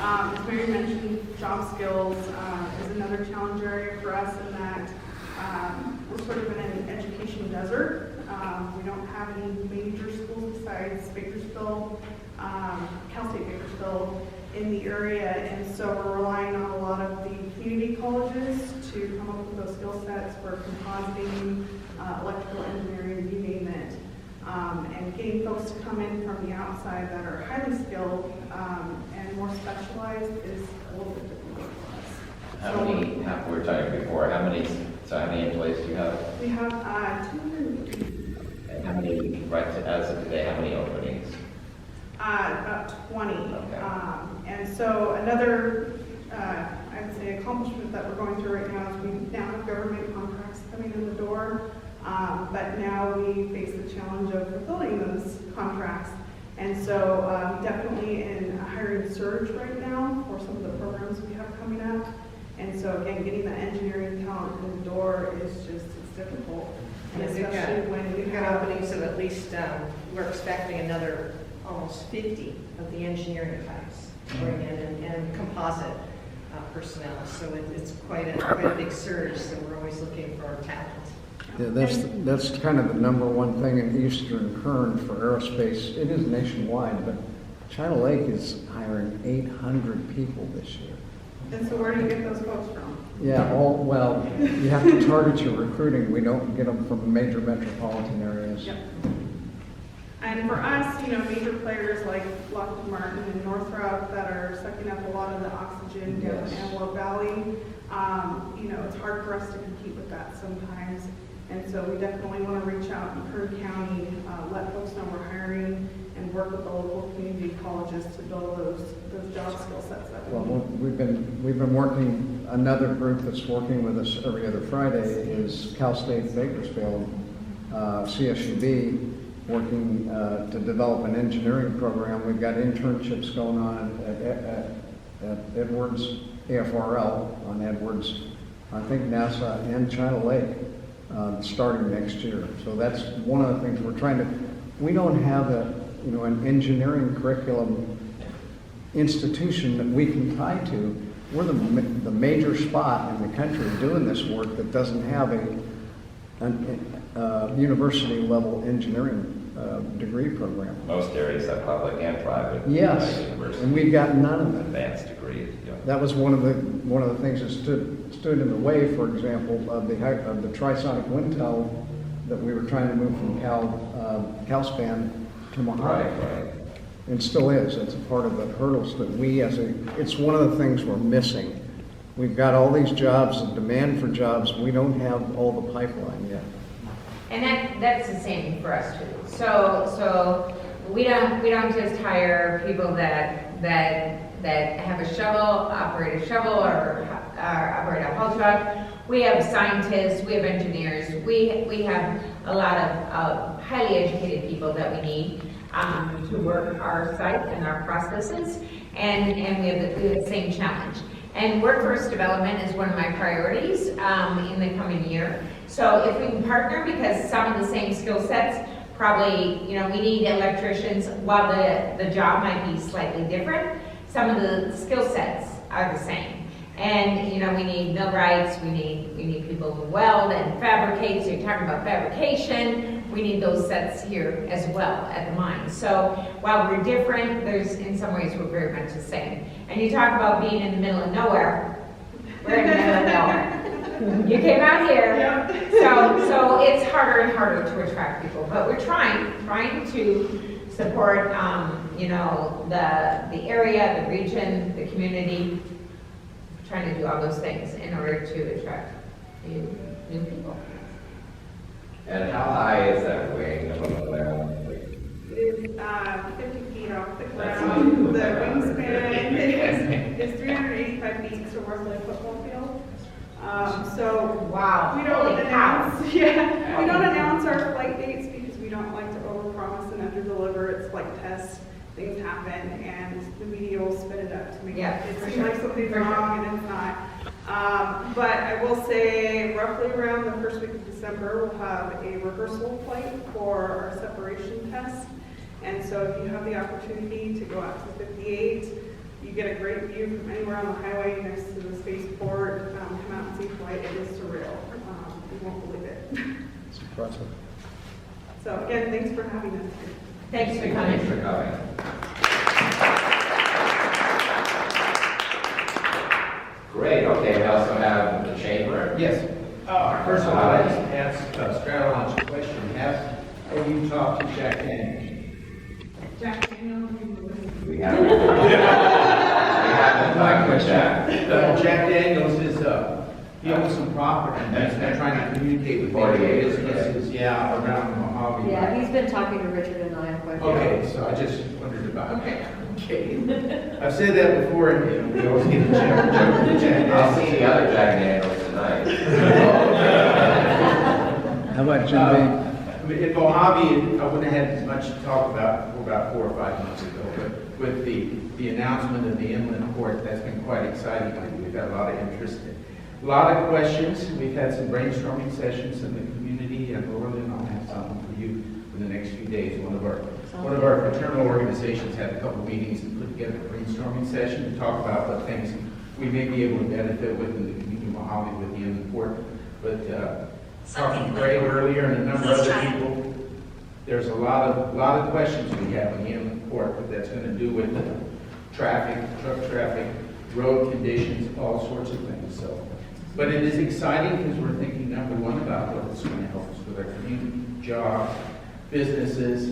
As Mary mentioned, job skills is another challenge area for us in that we're sort of in an education desert. We don't have any major schools besides Bakersfield, Cal State Bakersfield in the area, and so we're relying on a lot of the community colleges to come up with those skill sets for compositing, electrical engineering, you name it. And getting folks to come in from the outside that are highly skilled and more specialized is a little bit difficult for us. How many, we were talking before, how many employees do you have? We have 250. And how many, right as of today, how many openings? About 20. Okay. And so another, I would say, accomplishment that we're going through right now is we now have government contracts coming in the door. But now we face the challenge of fulfilling those contracts. And so definitely in a hiring surge right now for some of the programs we have coming up. And so again, getting that engineering talent in the door is just, it's difficult. And especially when we've got openings of at least, we're expecting another almost 50 of the engineering types to bring in and composite personnel. So it's quite a big surge, so we're always looking for talent. Yeah, that's kind of the number one thing in Eastern Kern for aerospace. It is nationwide, but China Lake is hiring 800 people this year. And so where do you get those folks from? Yeah, well, you have to target your recruiting. We don't get them from major metropolitan areas. Yep. And for us, major players like Lockheed Martin and Northrop that are sucking up a lot of the oxygen down in Antelope Valley, it's hard for us to compete with that sometimes. And so we definitely want to reach out in Kern County, let folks know we're hiring, and work with the local community colleges to build those job skill sets that we need. We've been working, another group that's working with us every other Friday is Cal State Bakersfield, CSUB, working to develop an engineering program. We've got internships going on at Edwards, AFRL on Edwards, I think NASA and China Lake, starting next year. So that's one of the things we're trying to, we don't have an engineering curriculum institution that we can tie to. We're the major spot in the country doing this work that doesn't have a university level engineering degree program. Most areas have public and private. Yes, and we've got none of them. Advanced degrees. Yeah. That was one of the things that stood in the way, for example, of the trisonic wind tunnel that we were trying to move from Calspan to Mojave. Right. And still is. It's a part of the hurdles that it's one of the things we're missing. We've got all these jobs and demand for jobs. We don't have all the pipeline yet. And that's the same for us too. So we don't just hire people that have a shovel, operate a shovel, or operate a haul truck. We have scientists, we have engineers, we have a lot of highly educated people that we need to work our site and our processes, and we have the same challenge. And workforce development is one of my priorities in the coming year. So if we can partner, because some of the same skill sets, probably, we need electricians, while the job might be slightly different, some of the skill sets are the same. And, we need millwrights, we need people who weld and fabricate, so you're talking about fabrication, we need those sets here as well at the mine. So while we're different, in some ways we're very much the same. And you talk about being in the middle of nowhere, we're in the middle of nowhere. You came out here, so it's harder and harder to attract people, but we're trying to support, the area, the region, the community, trying to do all those things in order to attract new people. And how high is that wing above the ground? It's 50 feet off the ground. The wingspan is 385 feet, so roughly a football field. So wow, we don't announce our flight dates because we don't like to overpromise and underdeliver. It's flight tests. Things happen, and the media will spin it up to make it seem like something's wrong, and it's not. But I will say, roughly around the first week of December, we'll have a rehearsal flight for our separation test. And so if you have the opportunity to go out to 58, you get a great view from anywhere on the highway next to the spaceport. Come out and see flight. It is surreal. You won't believe it. It's impressive. So again, thanks for having us here. Thanks for coming. Thanks for coming. Great, okay, we also have the chamber. Yes. First of all, I just asked Stratolaunch a question. Have you talked to Jack Daniels? Jack Daniels. We haven't. We haven't talked with Jack. Jack Daniels is, he owns some property, and he's been trying to communicate with 48, businesses, around Mojave. Yeah, he's been talking to Richard and I quite a bit. Okay, so I just wondered about that. Okay. I've said that before, and we always get a joke with Jack. I'll see the other Jack Daniels tonight. How about Jim Beam? In Mojave, I wouldn't have had as much to talk about for about 4 or 5 months ago, but with the announcement of the inland port, that's been quite exciting. We've got a lot of interest, a lot of questions. We've had some brainstorming sessions in the community, and I'll have something for you in the next few days. One of our fraternal organizations had a couple meetings and put together a brainstorming session to talk about what things we may be able to benefit with in the community of Mojave with the inland port. But talking to Greg earlier and a number of other people, there's a lot of questions we have in the inland port, but that's going to do with the traffic, truck traffic, road conditions, all sorts of things. So, but it is exciting because we're thinking, number one, about what it's going to help us with our community, jobs, businesses.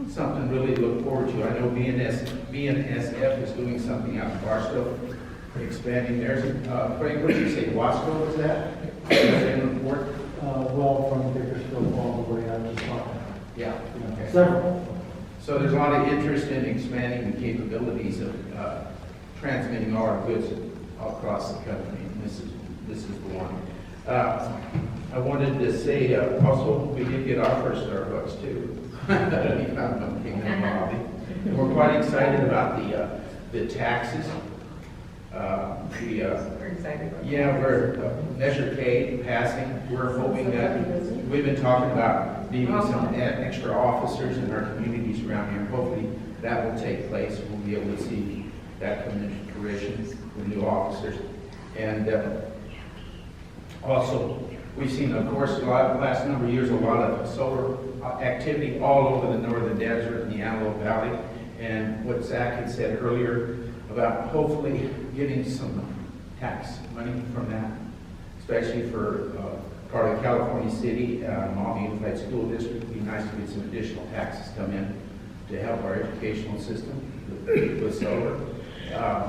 It's something really to look forward to. I know BNSF is doing something out in Barstow, expanding theirs. Craig, what did you say, Wasco was that? Inland port? Well, from Bakersfield all the way out to Scotland. Yeah. Okay. Several. So there's a lot of interest in expanding the capabilities of transmitting all our goods across the country. And this is the one. I wanted to say also we did get our first Starbucks too. We found one in Mojave. And we're quite excited about the taxes. We're excited about We're Measure K passing. We're hoping that we've been talking about needing some extra officers in our communities around here. Hopefully that will take place. We'll be able to see that come into fruition with new officers. And also, we've seen, of course, the last number of years, a lot of solar activity all over the northern desert in the Antelope Valley. And what Zach had said earlier about hopefully getting some tax money from that, especially for part of California City, Mojave Unified School District. It'd be nice to get some additional taxes come in to help our educational system with solar. I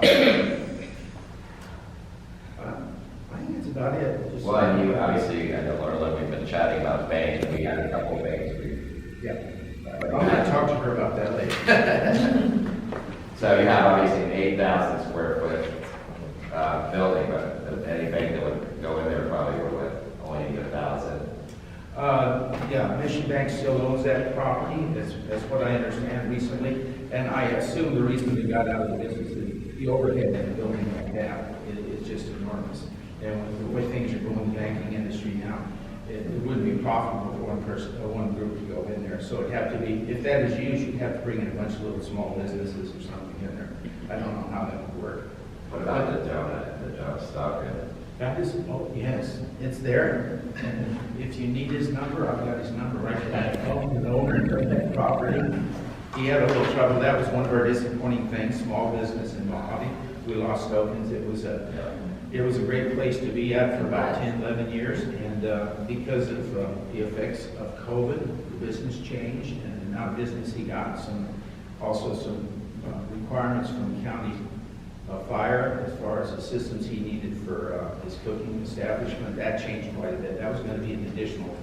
think it's about it. Just- Well, and you, obviously, I know Laura, we've been chatting about banks, we had a couple of banks. Yeah. I'm gonna talk to her about that later. So you have obviously an 8,000 square foot building, but any bank that would go in there probably would only need 1,000. Yeah, Mission Bank still owns that property, that's what I understand recently. And I assume the reason they got out of the business is the overhead in a building like that is just enormous. And with the way things are going in the banking industry now, it wouldn't be profitable for one person, or one group to go in there. So it'd have to be, if that is used, you'd have to bring in a bunch of little small businesses or something in there. I don't know how that would work. What about the donut stock in it? That is, oh, yes, it's there. And if you need his number, I've got his number right there. The owner of that property, he had a little trouble. That was one of our disappointing things, small business in Mojave. We lost tokens. It was a great place to be at for about 10, 11 years. And because of the effects of COVID, the business changed, and the amount of business he got, also some requirements from county fire as far as the systems he needed for his cooking establishment. That changed quite a bit. That was going to be an additional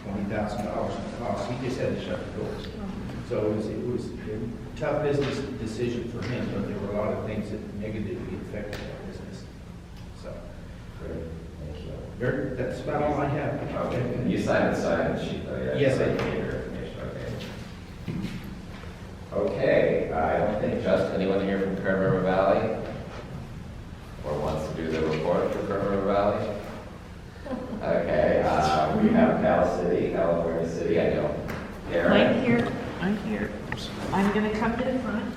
$20,000 in cost. He just had to shut the doors. So it was a tough business decision for him, but there were a lot of things that negatively affected that business. So, Great, thank you. That's about all I have. Okay, you signed the sign sheet though, yeah? Yes, I did. Okay, I don't think anyone here from Kern River Valley or wants to do the report for Kern River Valley? Okay, we have California City, I know. Karen? I'm here. I'm gonna come to the front.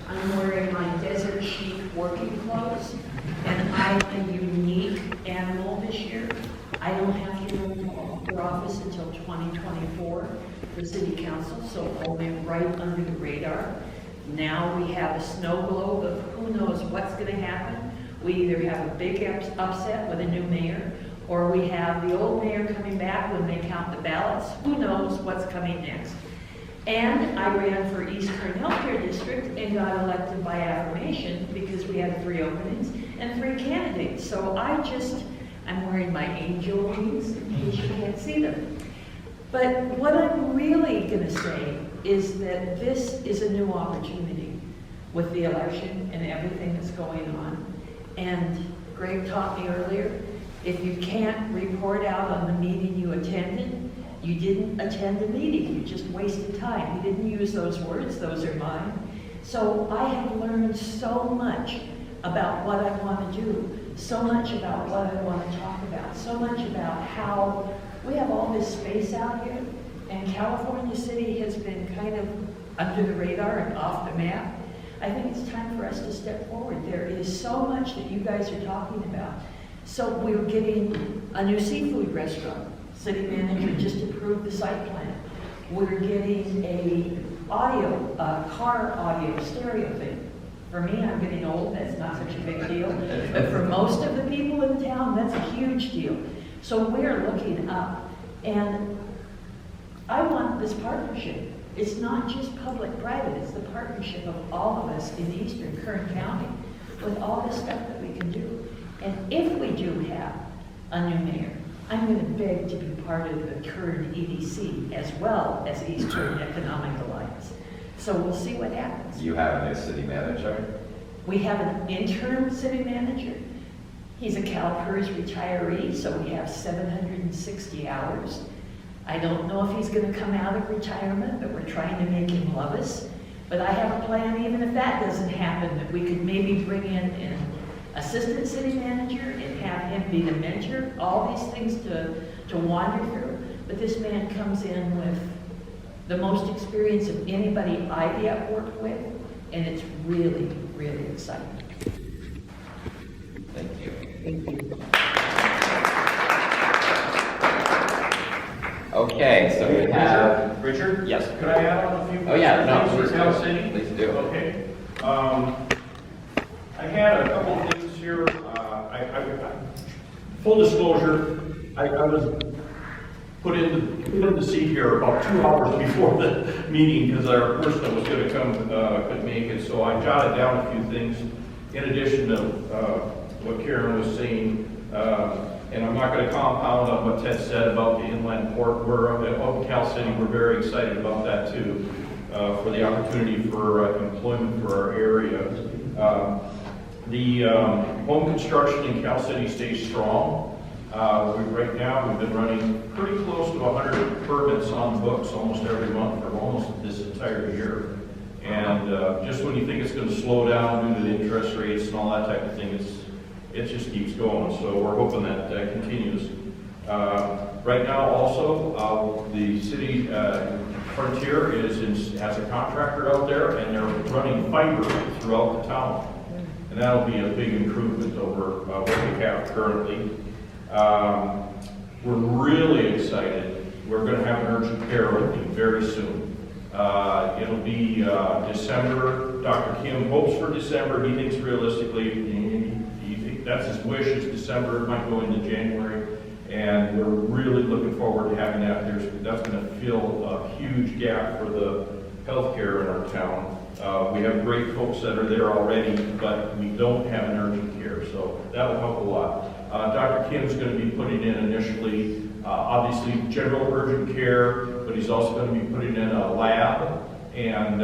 I'm wearing my desert chic working clothes, and I'm a unique animal this year. I don't have to go to office until 2024 for city council, so only right under the radar. Now we have a snow globe of who knows what's gonna happen. We either have a big upset with a new mayor, or we have the old mayor coming back when they count the ballots. Who knows what's coming next? And I ran for East Kern Healthcare District and got elected by affirmation because we had 3 openings and 3 candidates. So I'm wearing my angel wings in case you can't see them. But what I'm really gonna say is that this is a new opportunity with the election and everything that's going on. And Greg taught me earlier, if you can't report out on the meeting you attended, you didn't attend the meeting, you just wasted time. He didn't use those words, those are mine. So I have learned so much about what I want to do, so much about what I want to talk about, so much about how we have all this space out here, and California City has been kind of under the radar and off the map. I think it's time for us to step forward. There is so much that you guys are talking about. So we're getting a new seafood restaurant. City manager just approved the site plan. We're getting a car audio stereo thing. For me, I'm getting old, that's not such a big deal. But for most of the people in town, that's a huge deal. So we're looking up. And I want this partnership. It's not just public-private, it's the partnership of all of us in eastern Kern County with all the stuff that we can do. And if we do have a new mayor, I'm going to beg to be part of the Kern EDC as well as East Kern Economic Alliance. So we'll see what happens. You have a new city manager? We have an interim city manager. He's a CalPERS retiree, so we have 760 hours. I don't know if he's going to come out of retirement, but we're trying to make him love us. But I have a plan, even if that doesn't happen, that we could maybe bring in an assistant city manager and have him be the mentor, all these things to wander through. But this man comes in with the most experience of anybody I've yet worked with, and it's really, really exciting. Thank you. Thank you. Okay, so we have Richard? Yes. Could I add on a few? Oh, yeah, no, things please for Cal do. City? Please do. Okay. I had a couple of things here. Full disclosure, I was put in the seat here about 2 hours before the meeting because our person that was going to come couldn't make it. So I jotted down a few things in addition to what Karen was saying. And I'm not going to compound on what Ted said about the inland port. We're up in Cal City. We're very excited about that too, for the opportunity for employment for our area. The home construction in Cal City stays strong. Right now, we've been running pretty close to 100 permits on the books almost every month for almost this entire year. And just when you think it's going to slow down due to the interest rates and all that type of thing, it just keeps going. So we're hoping that continues. Right now, also, the city Frontier has a contractor out there, and they're running fiber throughout the town. And that'll be a big improvement over what we have currently. We're really excited. We're going to have an urgent care opening very soon. It'll be December. Dr. Kim hopes for December. He thinks realistically, that's his wish, is December. It might go into January. And we're really looking forward to having that. That's going to fill a huge gap for the healthcare in our town. We have great folks that are there already, but we don't have an urgent care, so that will help a lot. Dr. Kim's going to be putting in initially, obviously, general urgent care, but he's also going to be putting in a lab, and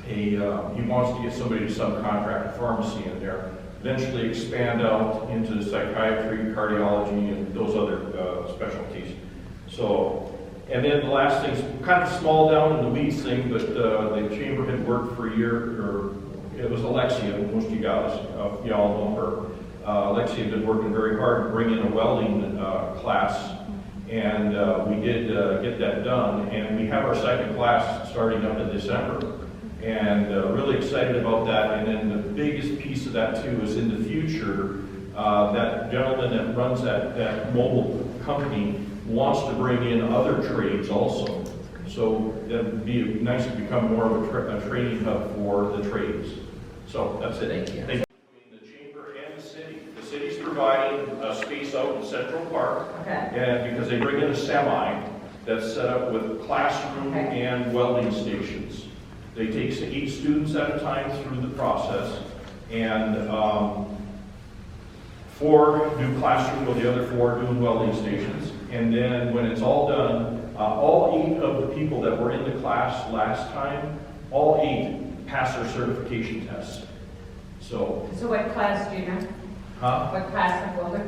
he wants to get somebody to subcontract a pharmacy in there. Eventually expand out into psychiatry, cardiology, and those other specialties. So, and then the last thing's kind of small down in the weeds thing, but the chamber had worked for a year, or it was Alexia, most of you guys, y'all know her. Alexia had been working very hard to bring in a welding class, and we did get that done, and we have our second class starting up in December. And really excited about that. And then the biggest piece of that too is in the future, that gentleman that runs that mobile company wants to bring in other trades also. So that would be nice to become more of a training hub for the trades. So that's it. Thank you. Between the chamber and the city. The city's providing a space out in Central Park. Okay. And because they bring in a semi that's set up with classroom and welding stations. They take 8 students at a time through the process, and 4 do classroom with the other 4 doing welding stations. And then when it's all done, all 8 of the people that were in the class last time, all 8 pass their certification tests. So what class do you know? Huh? What class of welder?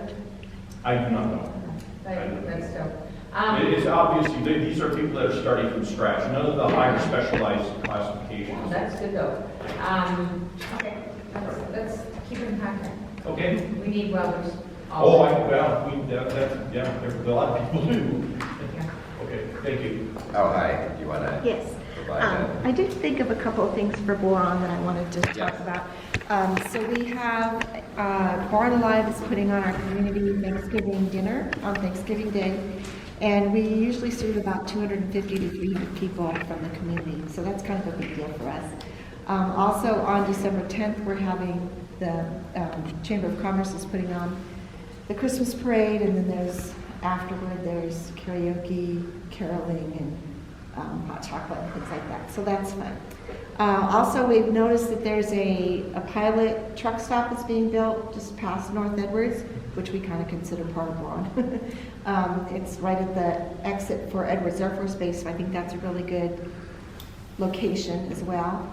I do not know. That's dope. It's obviously, these are people that are starting from scratch, none of the higher specialized classifications. That's good though. Okay, let's keep in contact. Okay. We need welders. There's a lot of people do. Okay, thank you. Oh, hi, do you want to? Yes. provide that? I did think of a couple of things for Boron that I wanted to talk about. So we have, Boron Alive is putting on our community Thanksgiving dinner on Thanksgiving Day. And we usually serve about 250 to 300 people from the community. So that's kind of a big deal for us. Also on December 10th, we're having the Chamber of Commerce is putting on the Christmas parade, and then afterward there's karaoke, caroling, and hot chocolate and things like that. So that's fun. Also, we've noticed that there's a pilot truck stop that's being built just past North Edwards, which we kind of consider part of Boron. It's right at the exit for Edwards Air Force Base, so I think that's a really good location as well.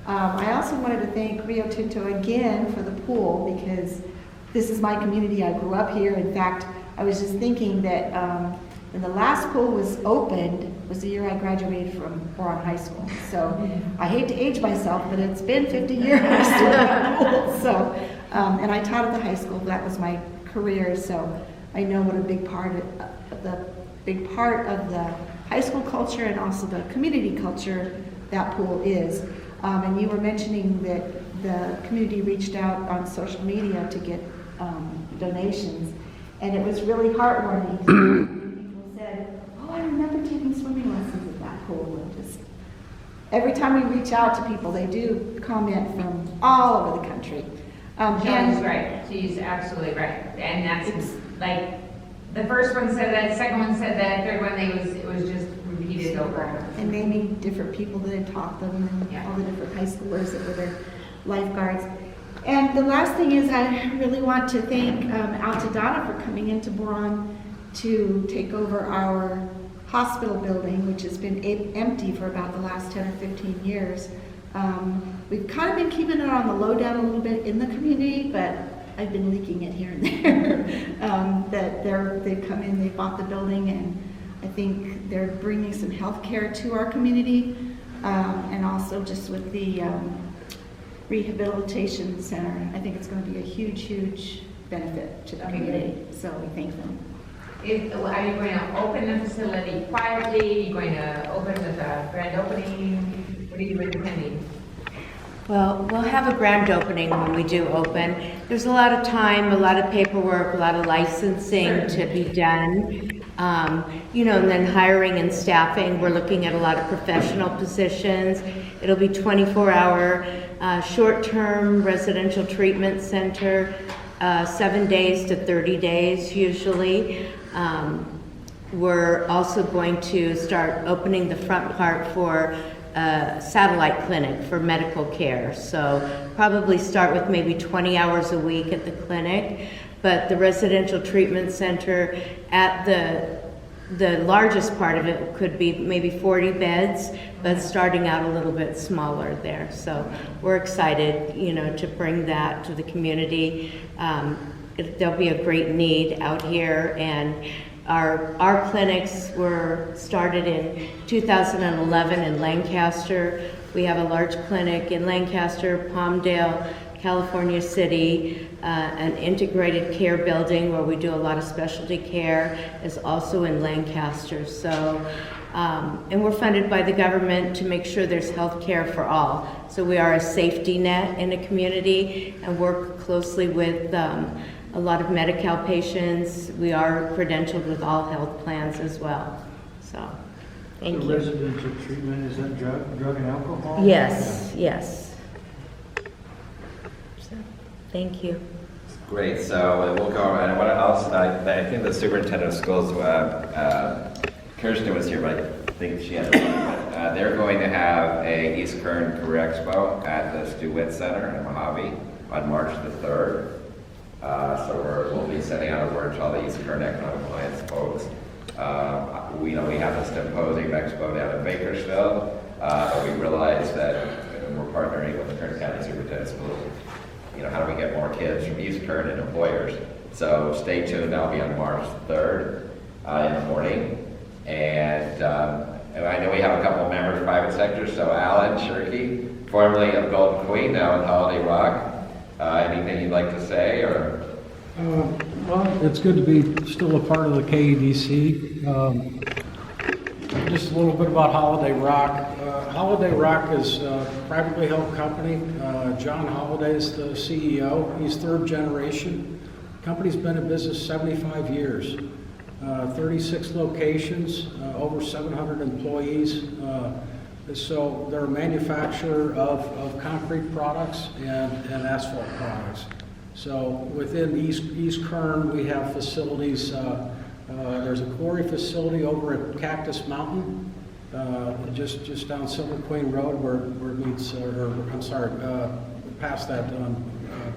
I also wanted to thank Rio Tinto again for the pool, because this is my community. I grew up here. In fact, I was just thinking that when the last pool was opened was the year I graduated from Boron High School. So I hate to age myself, but it's been 50 years to that pool. So, and I taught at the high school. That was my career. So I know what a big part of the high school culture and also the community culture that pool is. And you were mentioning that the community reached out on social media to get donations, and it was really heartwarming. People said, "Oh, I remember taking swimming lessons at that pool." And just every time we reach out to people, they do comment from all over the country. Shelley's right. She's absolutely right. And that's like, the first one said that, second one said that, third one, it was just repeated over. And naming different people that had taught them, and all the different high schoolers that were their lifeguards. And the last thing is I really want to thank Altadena for coming into Boron to take over our hospital building, which has been empty for about the last 10 or 15 years. We've kind of been keeping it on the low down a little bit in the community, but I've been leaking it here and there. That they've come in, they bought the building, and I think they're bringing some health care to our community, and also just with the rehabilitation center. I think it's going to be a huge, huge benefit to the community, so we thank them. Are you going to open the facility quietly? Are you going to open with a grand opening? What are you recommending? Well, we'll have a grand opening when we do open. There's a lot of time, a lot of paperwork, a lot of licensing to be done. You know, and then hiring and staffing. We're looking at a lot of professional positions. It'll be 24-hour short-term residential treatment center, 7 days to 30 days usually. We're also going to start opening the front part for a satellite clinic for medical care. So probably start with maybe 20 hours a week at the clinic, but the residential treatment center at the largest part of it could be maybe 40 beds, but starting out a little bit smaller there. So we're excited, you know, to bring that to the community. There'll be a great need out here, and our clinics were started in 2011 in Lancaster. We have a large clinic in Lancaster, Palmdale, California City, an integrated care building where we do a lot of specialty care is also in Lancaster. So, and we're funded by the government to make sure there's health care for all. So we are a safety net in a community and work closely with a lot of Medi-Cal patients. We are credentialed with all health plans as well. So, thank you. Residential treatment, is that drug and alcohol? Yes, yes. So, thank you. Great, so we'll go, and what else, I think the superintendent of schools, Kirsten was here, but I think she had a they're going to have a East Kern Career Expo at the Stu Witt Center in Mojave on March the 3rd. So we'll be sending out a word to all the East Kern Economic Alliance folks. We know we have this symposium expo down in Bakersfield, but we realized that we're partnering with the Kern County Superintendent Schools. You know, how do we get more kids from East Kern and employers? So stay tuned, that'll be on March 3rd in the morning. And I know we have a couple of members of private sector, so Alan Shirkey, formerly of Golden Queen, now in Holiday Rock. Anything you'd like to say, or? Well, it's good to be still a part of the KEDC. Just a little bit about Holiday Rock. Holiday Rock is a privately held company. John Holiday is the CEO. He's third generation. The company's been in business 75 years. 36 locations, over 700 employees. So they're a manufacturer of concrete products and asphalt products. So within East Kern, we have facilities. There's a quarry facility over at Cactus Mountain, just down Silver Queen Road where it meets, past that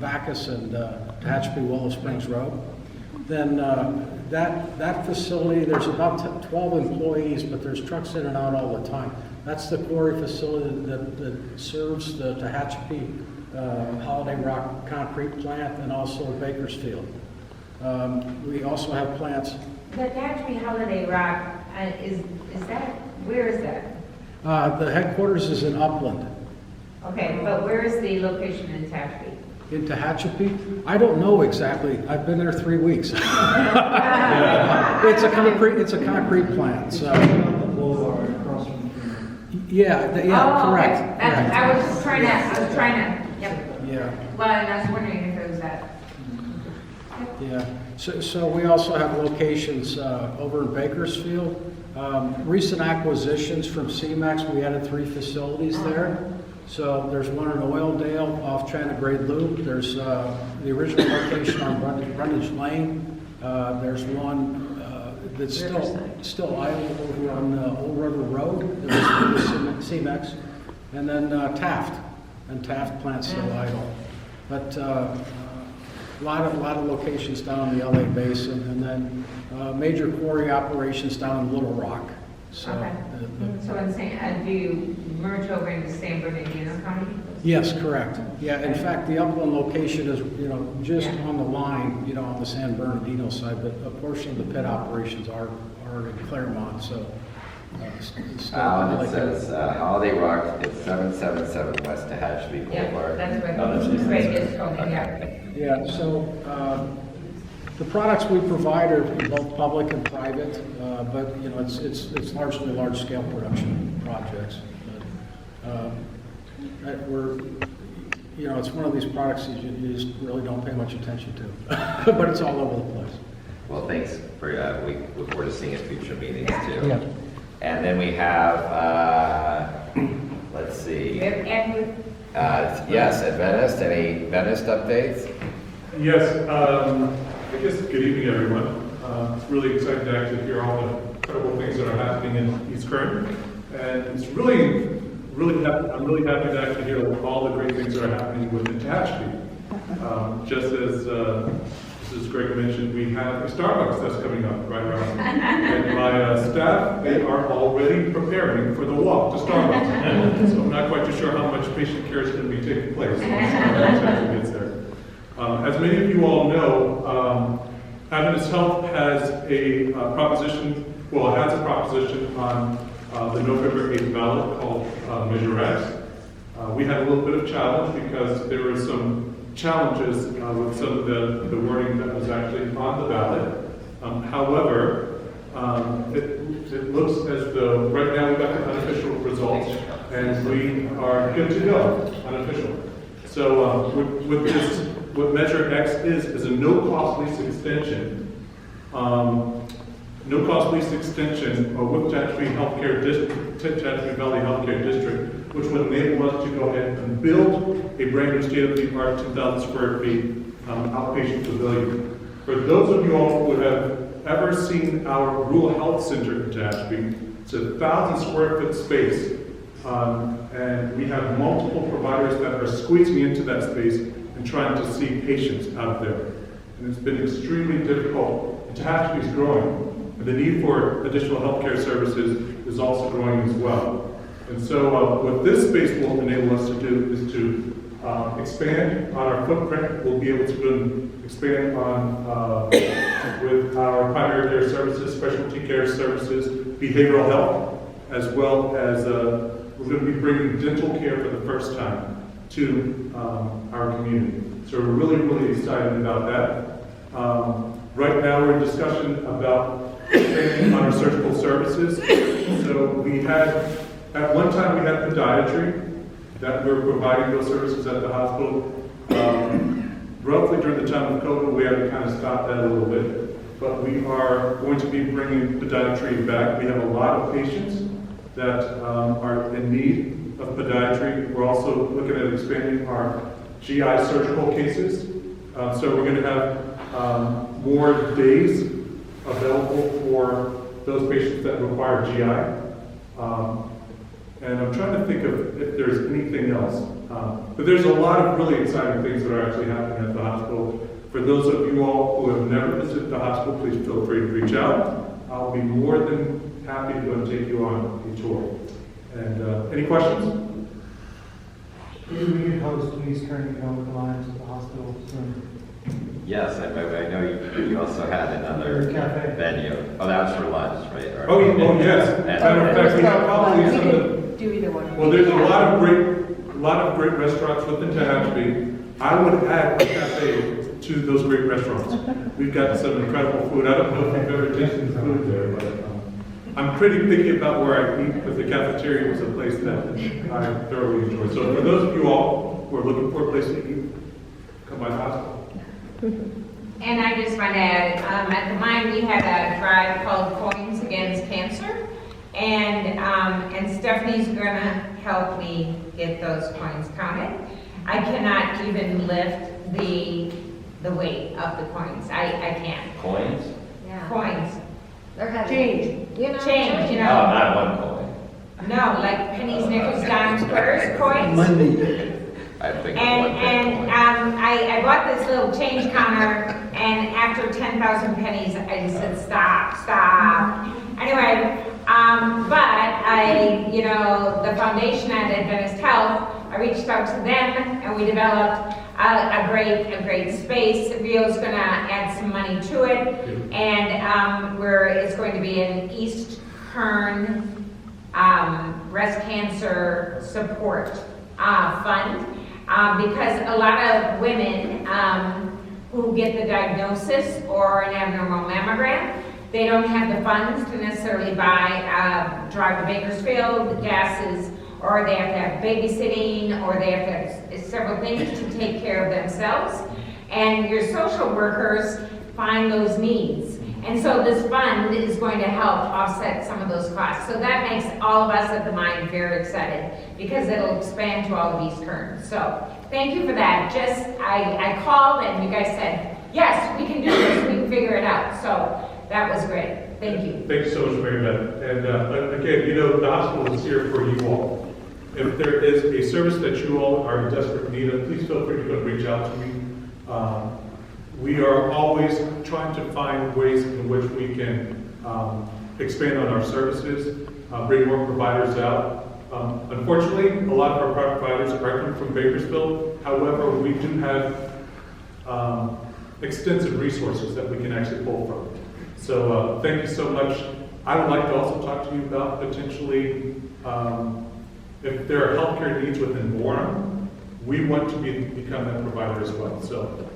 Bacchus and Tehachapi Willow Springs Road. Then that facility, there's about 12 employees, but there's trucks in and out all the time. That's the quarry facility that serves the Tehachapi Holiday Rock concrete plant and also Bakersfield. We also have plants. The Tehachapi Holiday Rock, is that, where is that? The headquarters is in Upland. Okay, but where is the location in Tehachapi? In Tehachapi? I don't know exactly. I've been there 3 weeks. It's a concrete plant. So. Yeah, correct. Correct. I was trying to, yep. Yeah. Well, and I was wondering if it was that. Yeah. So we also have locations over in Bakersfield. Recent acquisitions from CMAX, we added 3 facilities there. So there's one in Oildale off China Grade Loop. There's the original location on Brundage Lane. There's one that's still idle over on Old River Road. There's CMAX. And then Taft. And Taft plant's still idle. But a lot of locations down in the LA Basin, and then major quarry operations down in Little Rock. So, Okay. So in do you merge over into San Bernardino County? yes, correct. Yeah, in fact, the Upland location is, just Yeah. on the line, on the San Bernardino side, but a portion of the pit operations are in Claremont, so. It says Holiday Rock is 777 West Tehachapi Boulevard. That's what Oh, that's just- Greg is told me, yeah. Yeah, so the products we provide are both public and private, but it's largely large-scale production projects. But, it's one of these products that you just really don't pay much attention to, but it's all over the place. Well, thanks for, we look forward to seeing it at future meetings too. Yeah. And then we have, let's see. Yes, Adventist, any Adventist updates? Yes, I guess good evening, everyone. It's really exciting to actually hear all the incredible things that are happening in East Kern. And it's really I'm really happy to actually hear all the great things that are happening within Tehachapi. Just as Greg mentioned, we have a Starbucks that's coming up right around. And my staff, they are already preparing for the walk to Starbucks. So I'm not quite too sure how much patient care is going to be taking place once Starbucks actually gets there. As many of you all know, Adventist Health has a proposition on the November 8th ballot called Measure X. We had a little bit of challenge because there were some challenges with some of the wording that was actually on the ballot. However, it looks as though right now we've got the unofficial results and we are good to go, unofficial. So with this, what Measure X is a no-cost lease extension. No-cost lease extension with Tehachapi Valley Healthcare District, which would enable us to go ahead and build a brand new state-of-the-art 2,000 square feet outpatient pavilion. For those of you all who have ever seen our rural health center in Tehachapi, it's a 1,000 square foot space, and we have multiple providers that are squeezing into that space and trying to see patients out there. And it's been extremely difficult. Tehachapi is growing. The need for additional healthcare services is also growing as well. And so what this space will enable us to do is to expand on our footprint. We'll be able to expand on with our primary care services, specialty care services, behavioral health, as well as we're going to be bringing dental care for the first time to our community. So we're really, really excited about that. Right now we're in discussion about expanding on our surgical services. So we had, at one time we had podiatry, that we're providing those services at the hospital. Roughly during the time of COVID, we had to kind of stop that a little bit. But we are going to be bringing podiatry back. We have a lot of patients that are in need of podiatry. We're also looking at expanding our GI surgical cases. So we're going to have more days available for those patients that require GI. And I'm trying to think of if there's anything else. But there's a lot of really exciting things that are actually happening at the hospital. For those of you all who have never visited the hospital, please feel free to reach out. I'll be more than happy to go and take you on a tour. And any questions? Maybe we could host East Kern Economic Alliance at the hospital soon. Yes, I know you also had another venue. Oh, that was for lunch, right? Or- Oh, yes. Matter of fact, we have probably some of the, Do either one. well, there's a lot of great restaurants within Tehachapi. I would add a cafe to those great restaurants. We've got some incredible food. I don't know if you've ever tasted the food there, but I'm pretty picky about where I eat, but the cafeteria was a place that I thoroughly enjoy. So for those of you all who are looking for a place to eat, come by the hospital. And I just want to add, at the mine we had a drive called Coins Against Cancer, and Stephanie's gonna help me get those coins counted. I cannot even lift the weight of the coins. I can't. Coins? Yeah. Coins. They're heavy. Change. You know, Change, you Oh, know. not one coin. No, like pennies, nickels, dimes, quarters, coins. Money. I think. I bought this little change counter, and after 10,000 pennies, I just said, stop. Anyway, but the foundation at Adventist Health, I reached out to them, and we developed a great space. Rio's gonna add some money to it, and it's going to be an East Kern breast cancer support fund, because a lot of women who get the diagnosis or an abnormal mammogram, they don't have the funds to necessarily drive to Bakersfield, gases, or they have to have babysitting, or they have to have several things to take care of themselves. And your social workers find those needs. And so this fund is going to help offset some of those costs. So that makes all of us at the mine very excited, because it'll expand to all of East Kern. So thank you for that. I called and you guys said, yes, we can do this, we can figure it out. So that was great. Thank you. Thank you so much, Mary Beth. And again, the hospital is here for you all. If there is a service that you all are in desperate need of, please feel free to go reach out to me. We are always trying to find ways in which we can expand on our services, bring more providers out. Unfortunately, a lot of our providers are coming from Bakersfield. However, we do have extensive resources that we can actually pull from. So thank you so much. I would like to also talk to you about potentially, if there are healthcare needs within Boron, we want to become that provider as well. So,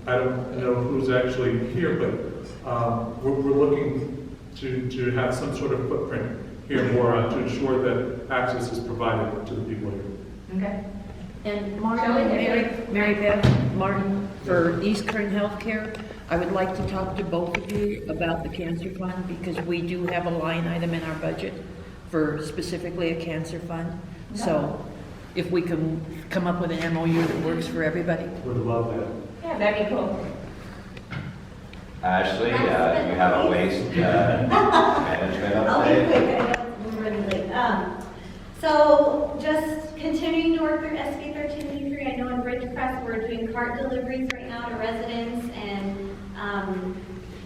I don't know who's actually here, but we're looking to have some sort of footprint here in Boron to ensure that access is provided to the people here. Okay. And Mary Beth, Martin, for East Kern Healthcare, I would like to talk to both of you about the cancer fund, because we do have a line item in our budget for specifically a cancer fund. So if we can come up with an MOU that works for everybody. Would love that. Yeah, that'd be cool. Ashley, you have a waste management update? I'll be quick, I know we're running late. So just continuing to work through SB 1383. I know in Ridgecrest we're doing cart deliveries right now to residents, and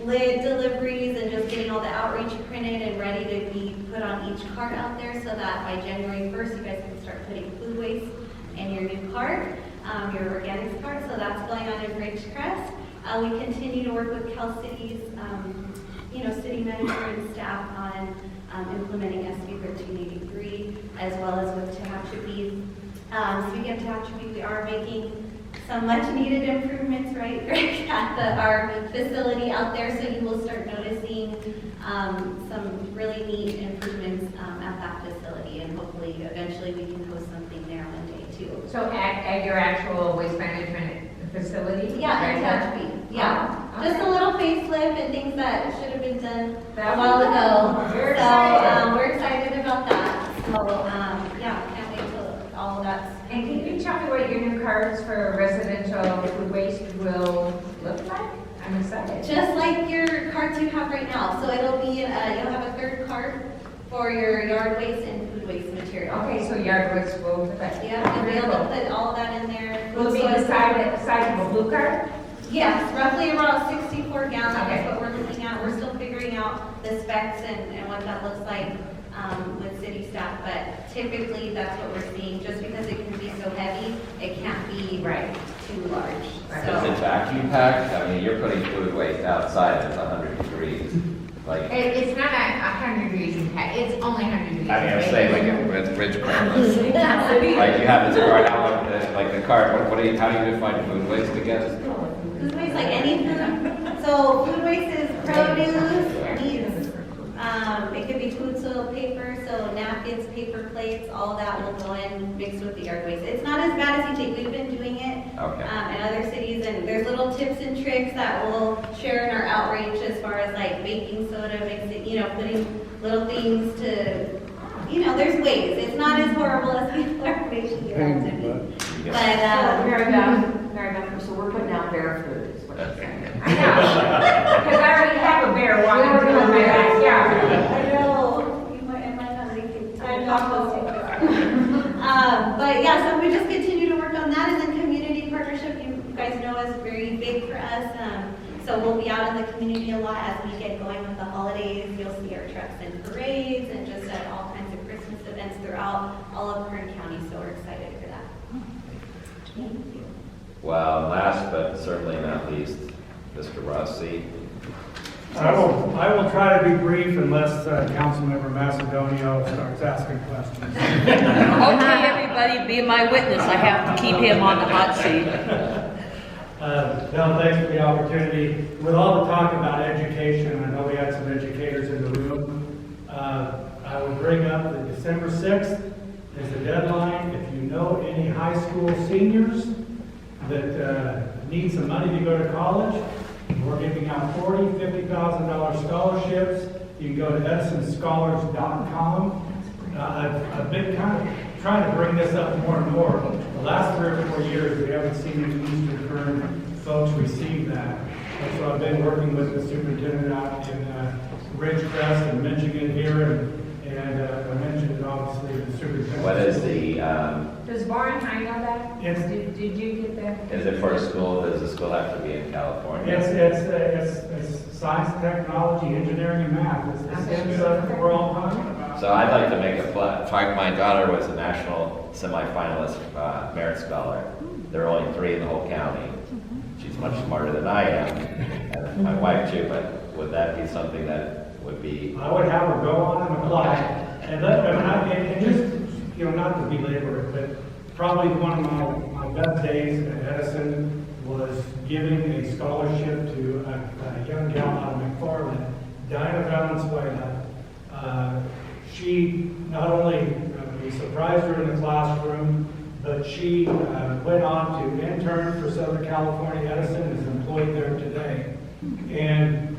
lid deliveries, and just getting all the outreach printed and ready to be put on each cart out there, so that by January 1st you guys can start putting food waste in your new cart, your organics cart. So that's going on in Ridgecrest. We continue to work with Cal City's city manager and staff on implementing SB 1383, as well as with Tehachapi. Speaking of Tehachapi, we are making some much needed improvements, right, Greg, at our facility out there, so you will start noticing some really neat improvements at that facility, and hopefully eventually we can host something there one day too. So at your actual waste management facility? Yeah, in Tehachapi. Yeah. Just a little facelift and things that should have been done a while ago. So we're excited about that. So can't wait till all of that's. And can you tell me what your new cards for residential food waste will look like? I'm excited. Just like your carts you have right now. So it'll be, you'll have a third cart for your yard waste and food waste material. Okay, so yard waste will be that. Yeah, you'll be able to put all of that in there. Will it be the size of a blue cart? Yes, roughly around 64 gallons Okay. is what we're looking at. We're still figuring out the specs and what that looks like with city staff, but typically that's what we're seeing. Just because it can be so heavy, it can't be too large. Is it vacuum packed? I mean, you're putting food waste outside, it's 100 degrees. Like, It's not 100 degrees in fact, it's only 100 degrees. I mean, I'm saying like with Ridgecrest. Like you have this cart out, like the cart, how do you define food waste again? Food waste, like any food. So food waste is produce, meats, it could be food, soil, paper, so napkins, paper plates, all of that will go in mixed with the yard waste. It's not as bad as you think. We've been doing it in other cities, and there's little tips and tricks that we'll share in our outreach as far as like baking soda, mixing, putting little things to, there's ways. It's not as horrible as people are making it out to be. Mary, so we're putting out bear food, is what you're saying. I know, because I already have a bear walking through my backyard. I know, it might not make it. But yeah, so we just continue to very big for us. So we'll be out in the community a lot as we get going with the holidays. You'll see our trucks in parades and just at all kinds of Christmas events throughout all of Kern County. So we're excited for that. Thank you. Well, last but certainly not least, Mr. Rossi. I will try to be brief unless Councilmember Macedonio starts asking questions. Okay, everybody, be my witness. I have to keep him on the hot seat. No, thanks for the opportunity. With all the talk about education, I know we had some educators in the room. I would bring up that December 6th is the deadline. If you know any high school seniors that need some money to go to college, we're giving out $40,000, $50,000 scholarships. You can go to EdisonScholars.com. I've been kind of trying to bring this up more and more. The last 3 or 4 years, we haven't seen any Eastern Kern folks receive that. And so I've been working with the superintendent out in Ridgecrest and mentioning it here, and I mentioned it obviously to the superintendent. What is the, Does Boron County know that? It's- Did you get that? is it for a school, does the school have to be in California? It's science, technology, engineering, and math. It's the same stuff that we're all talking about. So I'd like to make a plug. My daughter was a national semifinalist merit scholar. There are only 3 in the whole county. She's much smarter than I am, and my wife too, but would that be something that would be? I would have her go on and apply. And just, not to belabor it, but probably one of my best days at Edison was giving a scholarship to a young gal out of McFarland, Diana Valenzuela. She not only, we surprised her in the classroom, but she went on to intern for Southern California Edison, is employed there today. And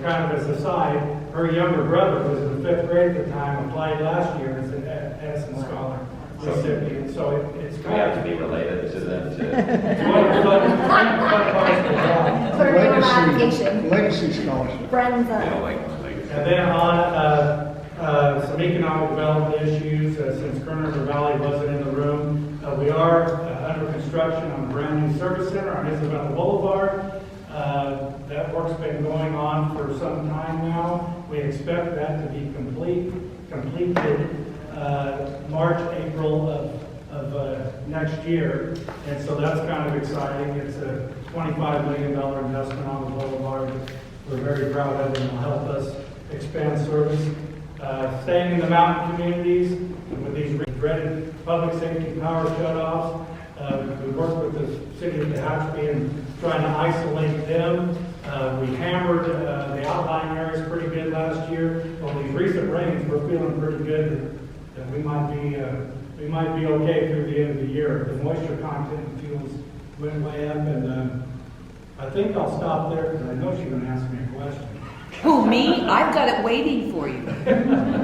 kind of as a side, her younger brother was in the 5th grade at the time, applied last year as an Edison Scholar recipient. So it's We kind have of to be related to them too. it's one of the fun parts of the job. Put her name on the application. Legacy scholarship. Friends And then on some economic development issues, since Kern River Valley wasn't in the room, we are under construction on a brand new service center on Isabella Boulevard. That work's been going on for some time now. We expect that to be completed March, April of next year. And so that's kind of exciting. It's a $25 million investment on the boulevard. We're very proud of it, and will help us expand service. Staying in the mountain communities with these dreaded public safety power shutoffs. We worked with the city of Tehachapi in trying to isolate them. We hammered the outlying areas pretty good last year. Well, these recent rains, we're feeling pretty good that we might be okay through the end of the year. The moisture content in fuels went way up, and I think I'll stop there because I know she's going to ask me a question. Who, me? I've got it waiting for you.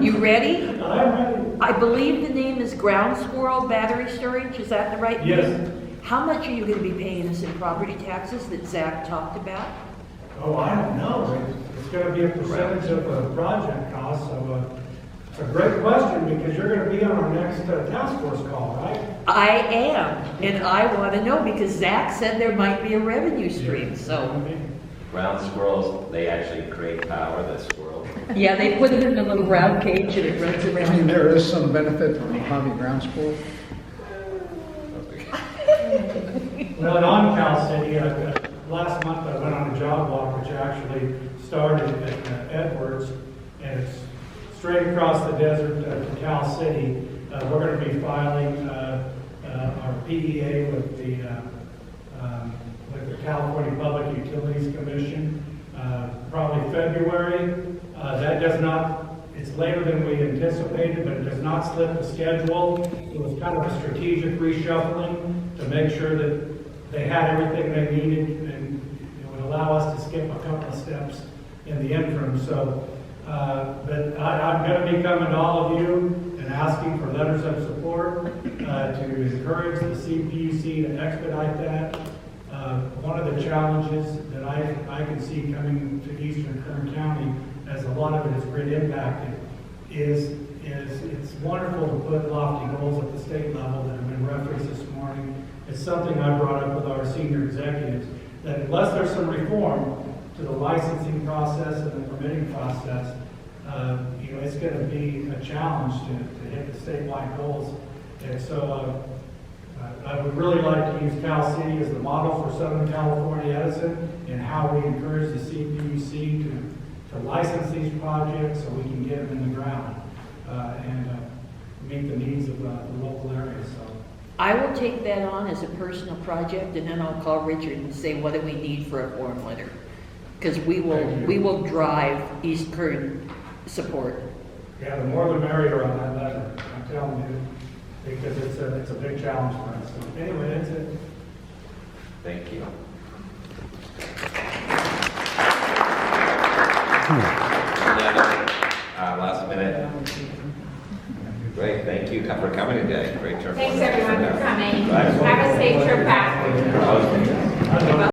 You ready? I'm ready. I believe the name is Ground Squirrel Battery Storage. Is that the right name? Yes. How much are you going to be paying us in property taxes that Zach talked about? Oh, I don't know. It's going to be a percentage of the project cost, so it's a great question because you're going to be on our next task force call, right? I am, and I want to know because Zach said there might be a revenue stream, so. Ground squirrels, they actually create power, the squirrel. Yeah, they put it in a little round cage and it runs I mean, around. there is some benefit from the hobby ground school. Well, and on Cal City, last month I went on a job walk which actually started at Edwards, and it's straight across the desert to Cal City. We're going to be filing our PEA with the California Public Utilities Commission, probably February. That does not, it's later than we anticipated, but it does not slip the schedule. It was kind of a strategic reshuffling to make sure that they had everything they needed, and it would allow us to skip a couple of steps in the interim. So, but I'm going to be coming to all of you and asking for letters of support to encourage the CPUC to expedite that. One of the challenges that I can see coming to Eastern Kern County, as a lot of it is grid impacted, is it's wonderful to put lofty goals at the state level that have been referenced this morning. It's something I brought up with our senior executives, that unless there's some reform to the licensing process and the permitting process, it's going to be a challenge to hit the statewide goals. And so I would really like to use Cal City as the model for Southern California Edison and how we encourage the CPUC to license these projects so we can get them in the ground and meet the needs of the local area. So. I will take that on as a personal project, and then I'll call Richard and say, what do we need for a form letter? Because we will drive East Kern support. Yeah, the more the merrier on that letter, I'm telling you, because it's a big challenge for us. So anyway, that's it. Thank you. Last minute. Great, thank you for coming today. Great turn. Thanks everyone for coming. Bye. Have a safe trip back.